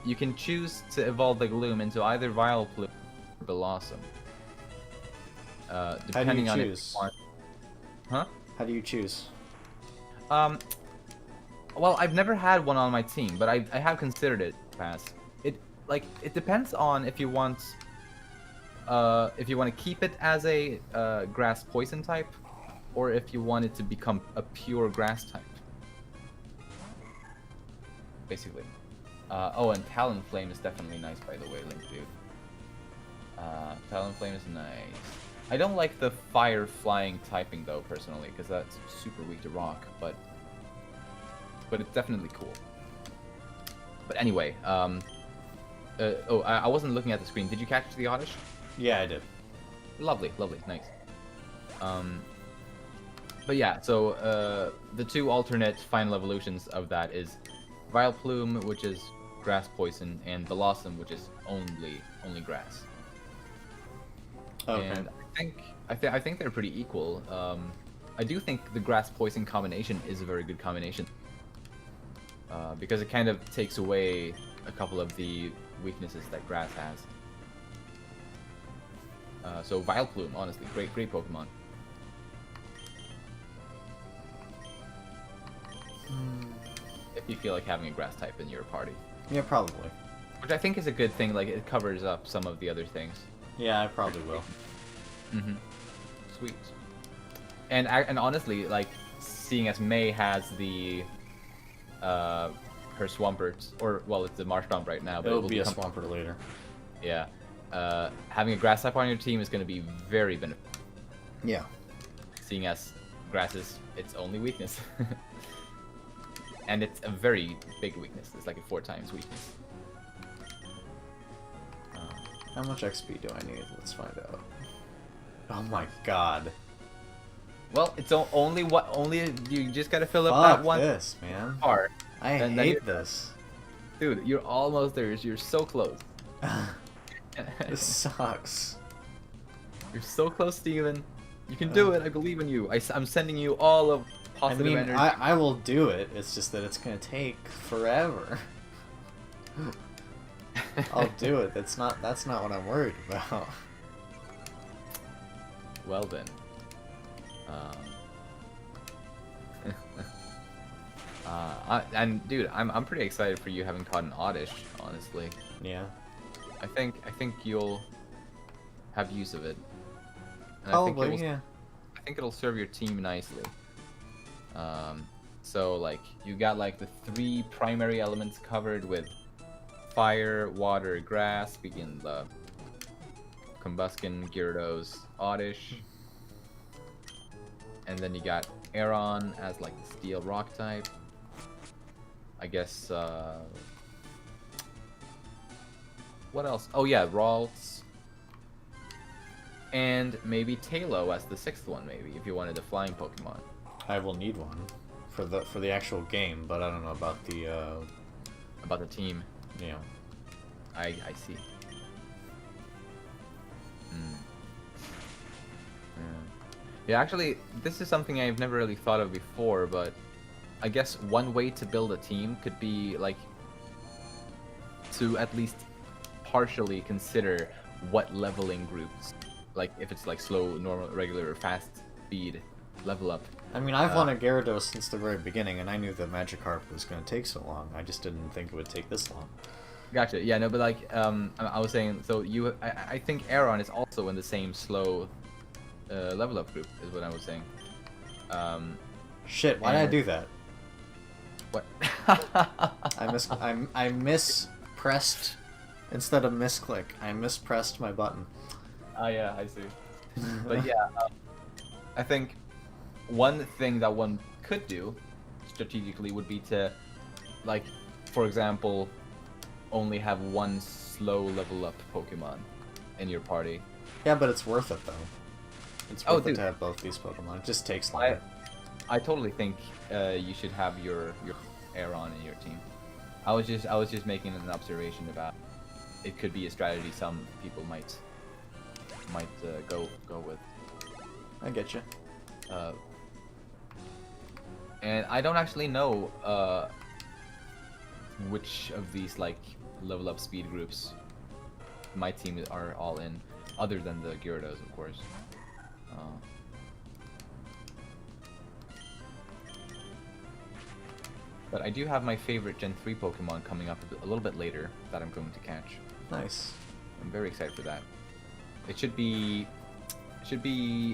S2: you can choose to evolve the Gloom into either Vileplume or Blossom. Depending
S1: How do
S2: on
S1: you
S2: if
S1: choose?
S2: you want. Huh?
S1: How do you choose?
S2: Well, I've never had one on my team, but I have considered it in the past. It depends on if you want to keep it as a grass poison type, or if you want it to become a pure grass type. Basically. Oh, and Talonflame is definitely nice, by the way, Link dude. Talonflame is nice. I don't like the fire flying typing though, personally, because that's super weak to rock, but it's definitely cool. But anyway, I wasn't looking at the screen. Did you catch the Oddish?
S1: Yeah, I did.
S2: Lovely, lovely, nice. But yeah, so the two alternate final evolutions of that is Vileplume, which is grass poison, and Blossom, which is only grass.
S1: Okay.
S2: And I think they're pretty equal. I do think the grass poison combination is a very good combination. Because it kind of takes away a couple of the weaknesses that grass has. So Vileplume, honestly, great Pokemon. If you feel like having a grass type in your party.
S1: Yeah, probably.
S2: Which I think is a good thing, like it covers up some of the other things.
S1: Yeah, I probably will.
S2: Sweet. And honestly, like, seeing as May has the her Swampert, or well, it's a Marshtomp right now, but
S1: It'll
S2: it will
S1: be a
S2: become...
S1: Swampert later.
S2: Yeah. Having a grass type on your team is going to be very beneficial.
S1: Yeah.
S2: Seeing as grass is its only weakness. And it's a very big weakness. It's like a 4 times weakness.
S1: How much XP do I need? Let's find out. Oh my god.
S2: Well, it's only you just gotta fill up
S1: Fuck
S2: that one
S1: this, man.
S2: part.
S1: I
S2: and then
S1: hate this.
S2: Dude, you're almost there. You're so close.
S1: This sucks.
S2: You're so close, Steven. You can do it. I believe in you. I'm sending you all of
S1: I
S2: positive
S1: mean,
S2: energy.
S1: I will do it. It's just that it's gonna take forever. I'll do it. That's not what I'm worried about.
S2: Well then. And dude, I'm pretty excited for you having caught an Oddish, honestly.
S1: Yeah.
S2: I think you'll have use of it. And
S1: Probably, yeah.
S2: I think it'll serve your team nicely. So like you got like the 3 primary elements covered with fire, water, grass, begin the Combuskin, Gyarados, Oddish. And then you got Aeron as like the steel rock type. I guess what else? Oh yeah, Ralts. And maybe Talo as the 6th one, maybe, if you wanted a flying Pokemon.
S1: I will need one for the actual game, but I don't know about the
S2: About the team.
S1: Yeah.
S2: I see. Yeah, actually, this is something I've never really thought of before, but I guess one way to build a team could be, like, to at least partially consider what leveling groups, like, if it's, like, slow, normal, regular, or fast speed level up.
S1: I mean, I've wanted Gyarados since the very beginning, and I knew that Magikarp was going to take so long. I just didn't think it would take this long.
S2: Gotcha. Yeah, no, but like, I was saying, so I think Aaron is also in the same slow level up group, is what I was saying.
S1: Shit, why did I do that?
S2: What?
S1: I mispressed instead of misclick. I mispressed my button.
S2: Oh yeah, I see. But yeah, I think one thing that one could do strategically would be to, like, for example, only have one slow level up Pokemon in your party.
S1: Yeah, but it's worth it though. It's
S2: Oh,
S1: worth it
S2: dude.
S1: to have both these Pokemon. It just takes longer.
S2: I totally think you should have your Aeron in your team. I was just making an observation about it could be a strategy some people might go with.
S1: I get you.
S2: And I don't actually know which of these like level up speed groups my team are all in, other than the Gyarados, of course. But I do have my favorite Gen 3 Pokemon coming up a little bit later that I'm going to catch.
S1: Nice.
S2: I'm very excited for that. It should be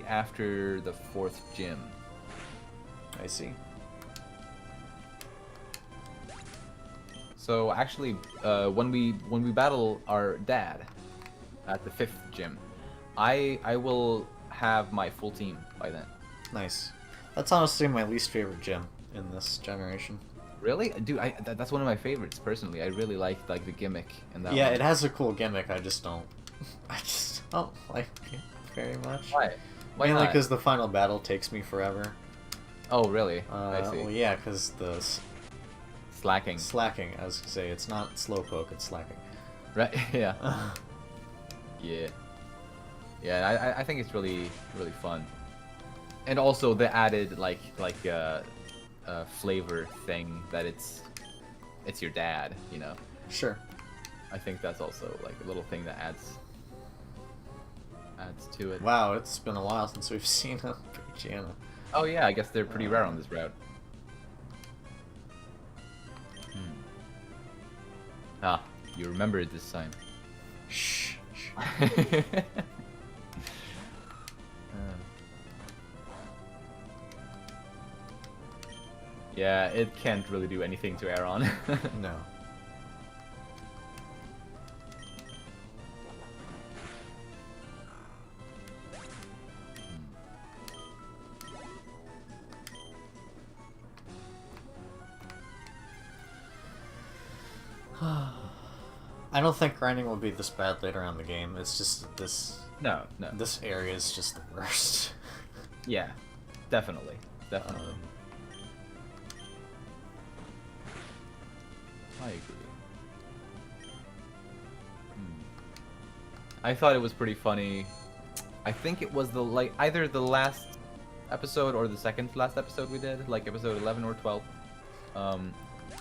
S2: after the 4th gym.
S1: I see.
S2: So actually, when we battle our dad at the 5th gym, I will have my full team by then.
S1: Nice. That's honestly my least favorite gym in this generation.
S2: Really, dude, that's one of my favorites personally. I really like the gimmick and that.
S1: Yeah,
S2: one.
S1: it has a cool gimmick. I just don't like it very much.
S2: Why? Why
S1: Mainly
S2: not?
S1: because the final battle takes me forever.
S2: Oh, really? I see.
S1: Well, yeah, because the
S2: Slacking.
S1: slacking. I was gonna say it's not slowpoke, it's slacking.
S2: Right? Yeah. Yeah. Yeah. I think it's really fun, and also the added flavor thing that it's your dad. You know.
S1: Sure.
S2: I think that's also like a little thing that adds to it.
S1: Wow, it's been a while since we've seen a Gianna.
S2: Oh yeah, I guess they're pretty rare on this route. Ah, you remember it this time.
S1: Shh.
S2: Yeah, it can't really do anything to Aaron.
S1: No. I don't think grinding will be this bad later on in the game. It's just that
S2: No.
S1: this area is just the worst.
S2: Yeah, definitely. I agree. I thought it was pretty funny. I think it was either the last episode or the second to last episode we did, like episode 11 or 12.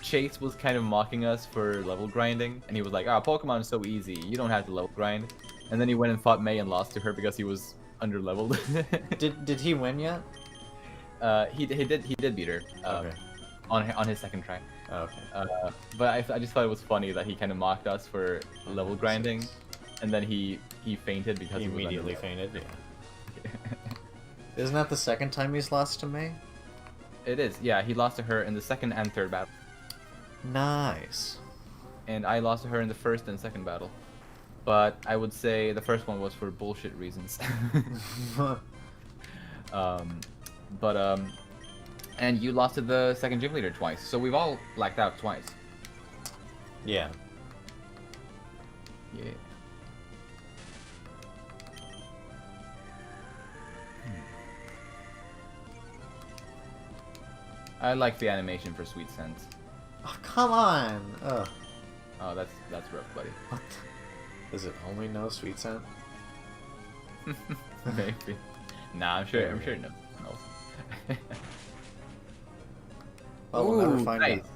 S2: Chase was kind of mocking us for level grinding, and he was like, Pokemon is so easy, you don't have to level grind. And then he went and fought May and lost to her because he was under-leveled.
S1: Did he win yet?
S2: He did beat her.
S1: Okay.
S2: On his second try.
S1: Okay.
S2: But I just thought it was funny that he kind of mocked us for level grinding, and then he fainted because
S1: He
S2: he was
S1: immediately
S2: under-leveled.
S1: fainted. Yeah. Isn't that the second time he's lost to May?
S2: It is, yeah. He lost to her in the second and third battle,
S1: Nice.
S2: and I lost to her in the first and second battle. But I would say the first one was for bullshit reasons. And you lost to the second gym leader twice, so we've all blacked out twice.
S1: Yeah.
S2: Yeah. I like the animation for Sweet Scent.
S1: Oh, come on. Ugh.
S2: Oh, that's rough, buddy.
S1: What? Does it only know sweet scent?
S2: Maybe. Nah, I'm sure it knows.
S1: Well, we'll never find
S2: nice.
S1: out.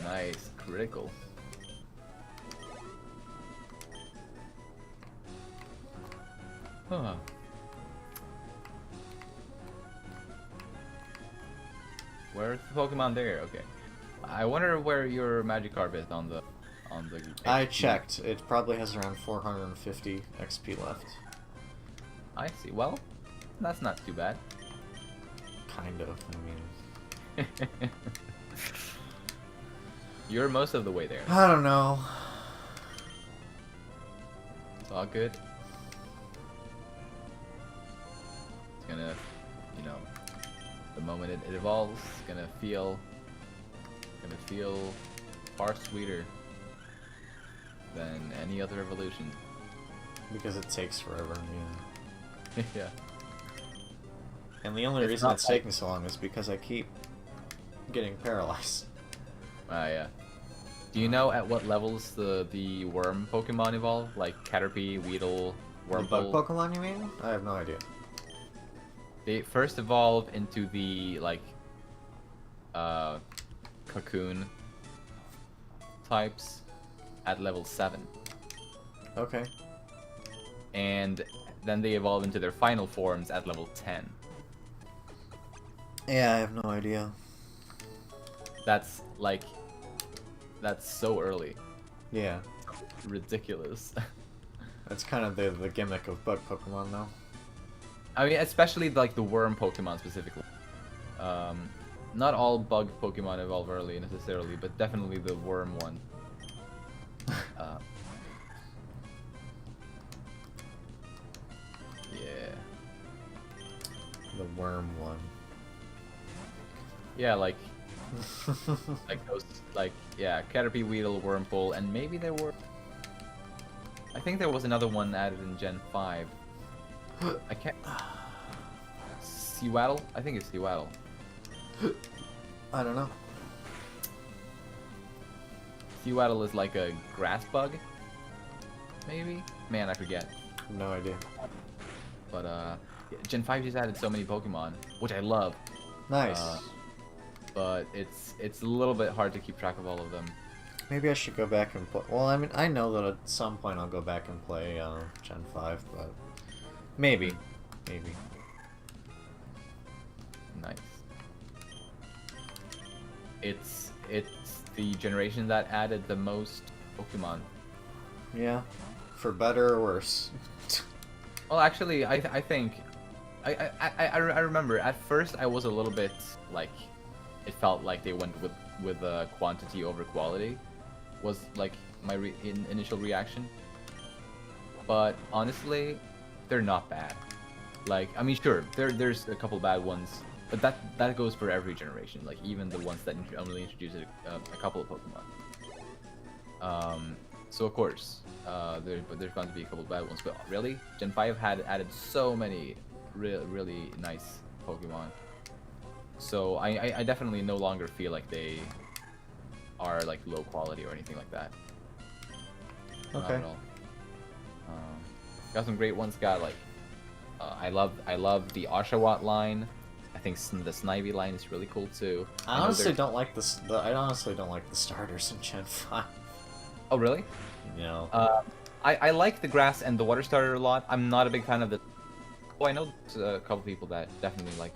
S2: Nice, critical. Huh. Where's the Pokemon there? Okay. I wonder where your Magikarp is on the
S1: I
S2: XP.
S1: checked. It probably has around 450 XP left.
S2: I see. Well, that's not too bad.
S1: Kind of. I mean,
S2: You're most of the way there.
S1: I don't know.
S2: It's all good. It's gonna, you know, the moment it evolves, it's gonna feel far sweeter than any other evolution.
S1: Because it takes forever. Yeah.
S2: Yeah.
S1: And the only
S2: It's
S1: reason
S2: not
S1: it's
S2: like-
S1: taking so long is because I keep getting paralyzed.
S2: Ah, yeah. Do you know at what levels the worm Pokemon evolve? Like Caterpie, Weedle,
S1: The bug
S2: Wurmple?
S1: Pokemon, you mean? I have no idea.
S2: They first evolve into the like cocoon types at level 7.
S1: Okay.
S2: And then they evolve into their final forms at level 10.
S1: Yeah, I have no idea.
S2: That's so early.
S1: Yeah.
S2: Ridiculous.
S1: That's kind of the gimmick of bug Pokemon, though.
S2: I mean, especially like the worm Pokemon specifically. Not all bug Pokemon evolve early necessarily, but definitely the worm one. Yeah.
S1: The worm one.
S2: Yeah, like those, like, yeah, Caterpie, Weedle, Wurmple, and maybe there were. I think there was another one added in Gen 5. I can't. Seawaddle? I think it's Seawaddle.
S1: I don't know.
S2: Seawaddle is like a grass bug? Maybe? Man, I forget.
S1: No idea.
S2: But, yeah, Gen 5 just added so many Pokemon, which I love.
S1: Nice.
S2: But it's a little bit hard to keep track of all of them.
S1: Maybe I should go back and play. Well, I mean, I know that at some point I'll go back and play Gen 5, but maybe. Maybe.
S2: Nice. It's the generation that added the most Pokemon.
S1: Yeah. For better or worse.
S2: Well, actually, I think I remember at first I was a little bit like, it felt like they went with quantity over quality, was like my initial reaction. But honestly, they're not bad. Like, I mean, sure, there's a couple bad ones, but that goes for every generation. Like even the ones that only introduce a couple of Pokemon. So of course, there's bound to be a couple of bad ones. But really, Gen 5 had added so many really nice Pokemon. So I definitely no longer feel like they are like low quality or anything like that. Not
S1: Okay.
S2: at all. Got some great ones. Got like I love the Oshawott line. I think the Snivy line is really cool too.
S1: I
S2: know
S1: honestly
S2: they're-
S1: don't like this. I honestly don't like the starters in Gen 5.
S2: Oh really?
S1: You know.
S2: I like the grass and the water starter a lot. I'm not a big fan of the. Oh, I know there's a couple people that definitely like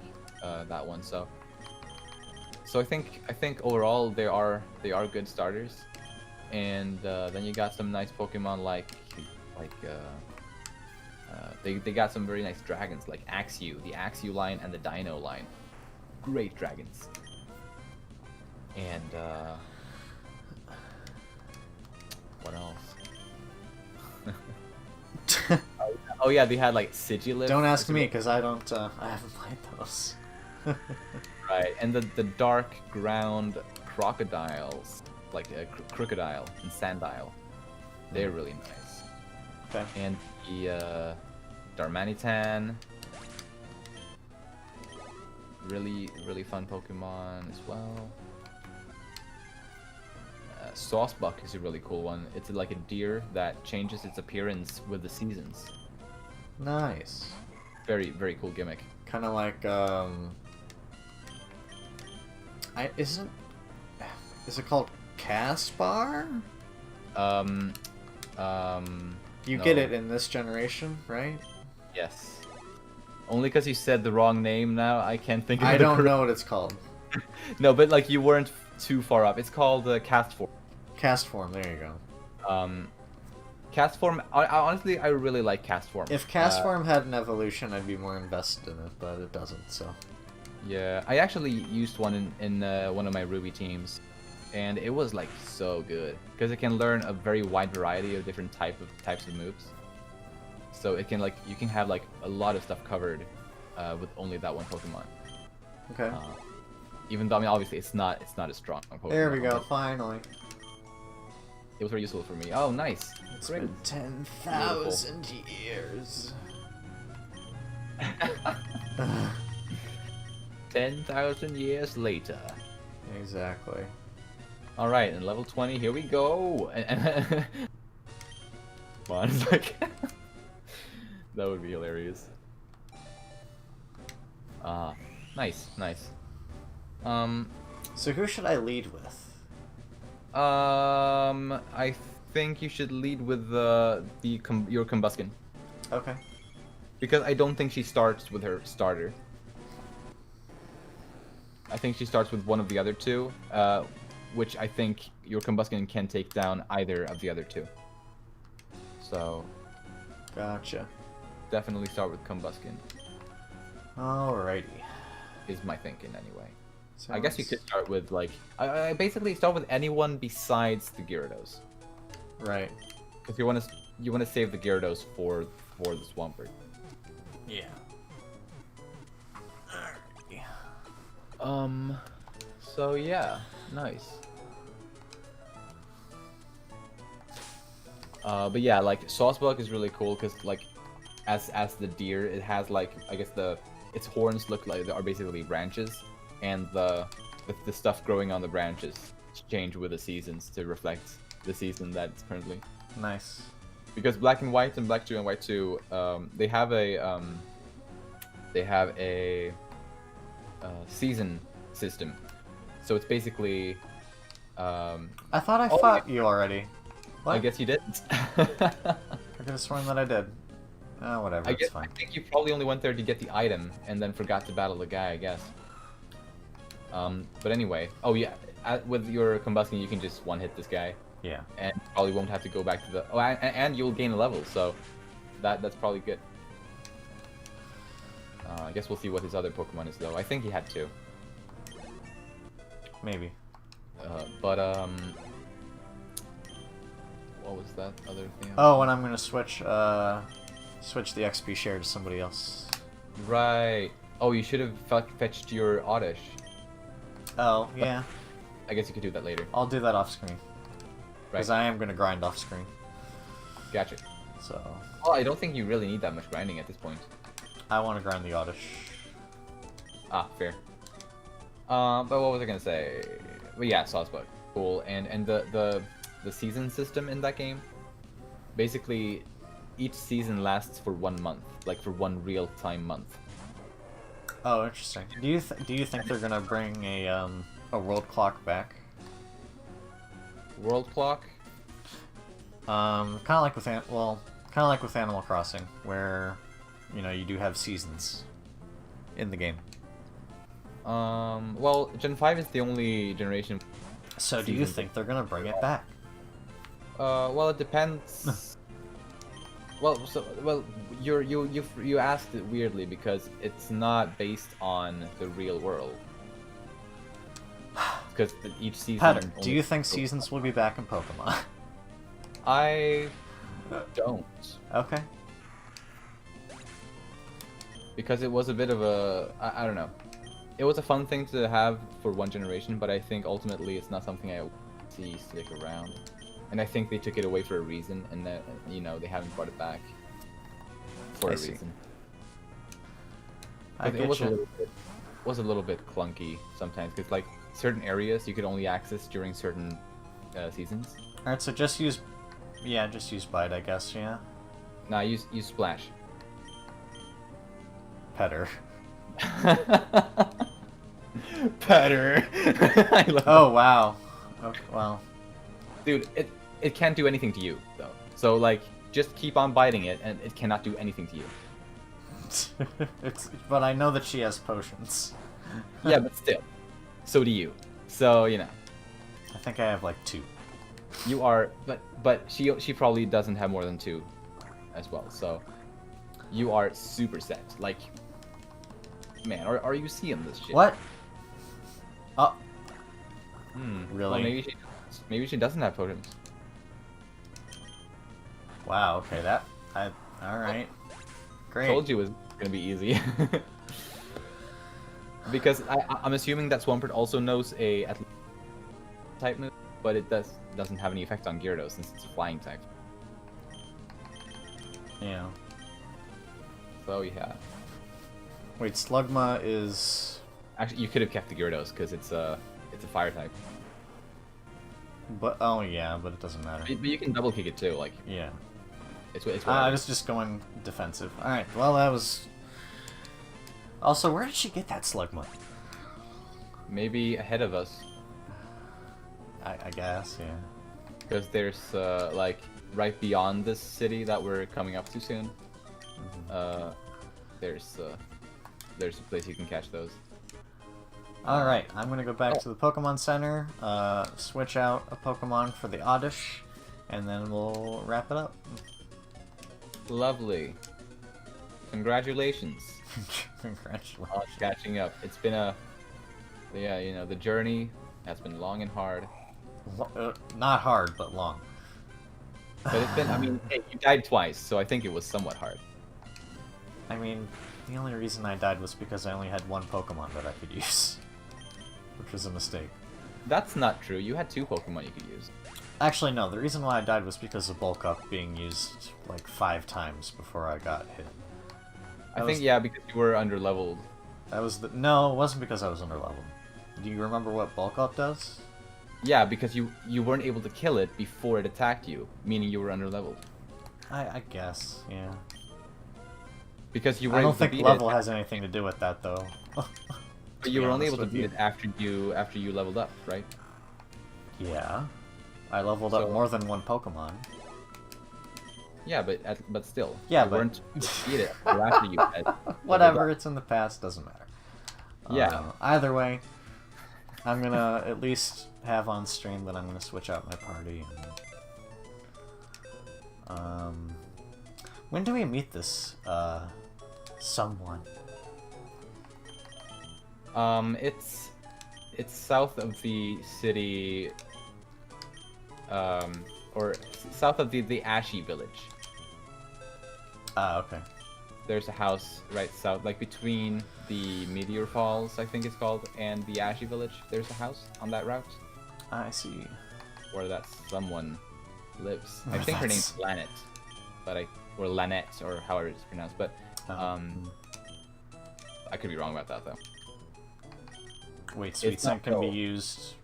S2: that one. So I think overall they are good starters, and then you got some nice Pokemon like they got some very nice dragons like Axew, the Axew line and the Dino line. Great dragons. And what else? Oh yeah, they had like Sigilif.
S1: Don't ask me, because I don't. I haven't played those.
S2: Right, and the dark ground crocodiles, like Crocodile and Sandile, they're really nice.
S1: Okay.
S2: And the Darmanitan, really fun Pokemon as well. Saucebuck is a really cool one. It's like a deer that changes its appearance with the seasons.
S1: Nice.
S2: Very cool gimmick.
S1: Kind of like is it called Caspar? You
S2: No.
S1: get it in this generation, right?
S2: Yes. Only because you said the wrong name now, I can't think of
S1: I
S2: it.
S1: don't know what it's called.
S2: No, but like you weren't too far up. It's called Cast Form.
S1: Cast form. There you go.
S2: Cast Form. Honestly, I really like Cast Form.
S1: If cast form had an evolution, I'd be more invested in it, but it doesn't. So.
S2: Yeah, I actually used one in one of my Ruby teams, and it was like so good because it can learn a very wide variety of different types of moves. So it can you can have like a lot of stuff covered with only that one Pokemon.
S1: Okay.
S2: Even though I mean obviously it's not as strong. Pokemon,
S1: There we go. Finally.
S2: It was very useful for me. Oh, nice.
S1: It's
S2: Great.
S1: been 10,000 years.
S2: 10,000 years later.
S1: Exactly.
S2: All right, and level 20. Here we go. And come on, it's like that would be hilarious. Nice.
S1: So who should I lead with?
S2: I think you should lead with your Combuskin.
S1: Okay.
S2: Because I don't think she starts with her starter. I think she starts with one of the other two, which I think your Combuskin can take down either of the other two. So.
S1: Gotcha.
S2: Definitely start with Combuskin.
S1: Alrighty.
S2: Is my thinking anyway.
S1: So
S2: I guess you could start with I basically start with anyone besides the Gyarados.
S1: Right.
S2: Because you want to save the Gyarados for the Swampert.
S1: Yeah.
S2: So yeah, nice. But yeah, Sawsbuck is really cool because as the deer, it has I guess its horns are basically branches, and the stuff growing on the branches change with the seasons to reflect the season that it's currently.
S1: Nice.
S2: Because Black and White and Black 2 and White 2, they have a season system. So it's basically.
S1: I thought I fought you already. What?
S2: I guess you didn't.
S1: I could have sworn that I did. Oh, whatever. It's fine.
S2: I think you probably only went there to get the item and then forgot to battle the guy, I guess. But anyway, oh yeah, with your Combustion, you can just one-hit this guy.
S1: Yeah.
S2: And probably won't have to go back to the. Oh, and you'll gain a level, so that's probably good. I guess we'll see what his other Pokemon is, though. I think he had two.
S1: Maybe.
S2: But what was that other thing?
S1: Oh, and I'm gonna switch the XP share to somebody else.
S2: Right. Oh, you should have fetched your Oddish.
S1: Oh, yeah.
S2: I guess you could do that later.
S1: I'll do that off screen.
S2: Right.
S1: Because I am gonna grind off screen.
S2: Gotcha.
S1: So.
S2: Oh, I don't think you really need that much grinding at this point.
S1: I want to grind the Oddish.
S2: Ah, fair. But what was I gonna say? Well, yeah, Sawsbuck, cool, and the season system in that game. Basically, each season lasts for 1 month, for one real-time month.
S1: Oh, interesting. Do you think they're gonna bring a world clock back?
S2: World clock?
S1: Kind of like with Animal Crossing, where you do have seasons in the game.
S2: Well, Gen 5 is the only generation.
S1: So do you think they're gonna bring it back?
S2: Well, it depends. Well, you asked it weirdly because it's not based on the real world. Because each season.
S1: Pattern. Do you think seasons will be back in Pokemon?
S2: I don't.
S1: Okay.
S2: Because it was a bit of a I don't know. It was a fun thing to have for one generation, but I think ultimately it's not something I see stick around. And I think they took it away for a reason, and that they haven't brought it back for a reason. It was a little bit clunky sometimes, because certain areas you could only access during certain seasons.
S1: All right, so just use Bite, I guess. Yeah.
S2: Nah, use Splash.
S1: Petter.
S2: Petter.
S1: Oh wow. Okay, well.
S2: Dude, it can't do anything to you though. So just keep on biting it, and it cannot do anything to you.
S1: But I know that she has potions.
S2: Yeah, but still, so do you. So
S1: I think I have like 2.
S2: You are, but she probably doesn't have more than 2, as well. So you are super set. Like, man, are you seeing this shit?
S1: What? Oh. Really?
S2: Well, maybe she doesn't have totems.
S1: Wow. Okay. All right. Great.
S2: Told you it was gonna be easy. Because I'm assuming that Swampert also knows a type move, but it doesn't have any effect on Gyarados since it's a flying type.
S1: Yeah.
S2: So yeah.
S1: Wait, Slugma is.
S2: Actually, you could have kept the Gyarados because it's a fire type.
S1: But oh yeah, but it doesn't matter.
S2: But you can double kick it too. Like
S1: Yeah.
S2: it's
S1: I was just going defensive. All right. Well, that was. Also, where did she get that Slugma?
S2: maybe ahead of us.
S1: I guess, yeah.
S2: Because there's like right beyond this city that we're coming up to soon. There's a place you can catch those.
S1: Alright, I'm gonna go back to the Pokemon Center, switch out a Pokemon for the Oddish, and then we'll wrap it up.
S2: Lovely. Congratulations.
S1: Congratulations.
S2: On catching up. It's been yeah, you know, the journey has been long and hard.
S1: Not hard, but long.
S2: But it's been, I mean, hey, you died twice, so I think it was somewhat hard.
S1: I mean, the only reason I died was because I only had one Pokemon that I could use. Which was a mistake.
S2: That's not true. You had 2 Pokemon you could use.
S1: Actually, no. The reason why I died was because of Bulk Up being used like 5 times before I got hit.
S2: I think, yeah, because you were under-leveled.
S1: That was the... No, it wasn't because I was underleveled. Do you remember what Bulk Up does?
S2: Yeah, because you weren't able to kill it before it attacked you, meaning you were under-leveled.
S1: I guess, yeah.
S2: Because you were
S1: I
S2: able
S1: don't
S2: to
S1: think
S2: beat
S1: level
S2: it.
S1: has anything to do with that, though.
S2: But you were only able to beat it after you leveled up, right?
S1: Yeah. I leveled up more than one Pokemon.
S2: Yeah, but still.
S1: Yeah,
S2: you
S1: but...
S2: weren't able to beat it until after you had
S1: Whatever, it's in the past, doesn't matter.
S2: Yeah.
S1: Either way, I'm gonna at least have on stream that I'm gonna switch out my party. And, when do we meet this, someone?
S2: It's south of the city, or south of the Ashy village.
S1: Ah, okay.
S2: There's a house right south, like between the Meteor Falls, I think it's called, and the Ashy village. There's a house on that route.
S1: I see.
S2: Where that someone lives. I think her name's Lanet, or Lanette, or however it's pronounced. But I could be wrong about that though.
S1: Wait, Sweet Scent can be used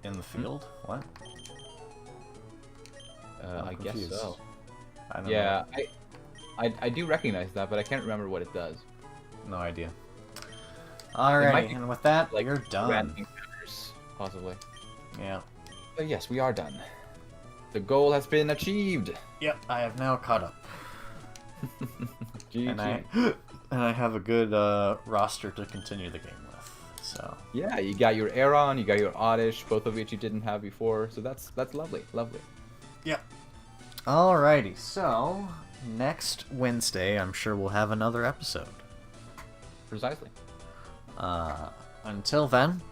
S1: in the field? What?
S2: I guess so.
S1: I don't
S2: Yeah,
S1: know.
S2: I do recognize that, but I can't remember what it does.
S1: No idea. Alright, and with that,
S2: like,
S1: you're done.
S2: random encounters, possibly.
S1: Yeah.
S2: But yes, we are done. The goal has been achieved.
S1: Yep, I have now caught up.
S2: GG.
S1: And I have a good roster to continue the game with. So
S2: Yeah, you got your Aeron, you got your Oddish, both of which you didn't have before, so that's lovely, lovely.
S1: Yep. Alrighty, so next Wednesday I'm sure we'll have another episode.
S2: Precisely.
S1: Until then,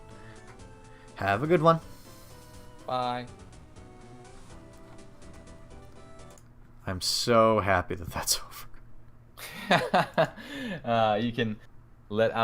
S1: have a good one.
S2: Bye.
S1: I'm so happy that that's over.
S2: You can let out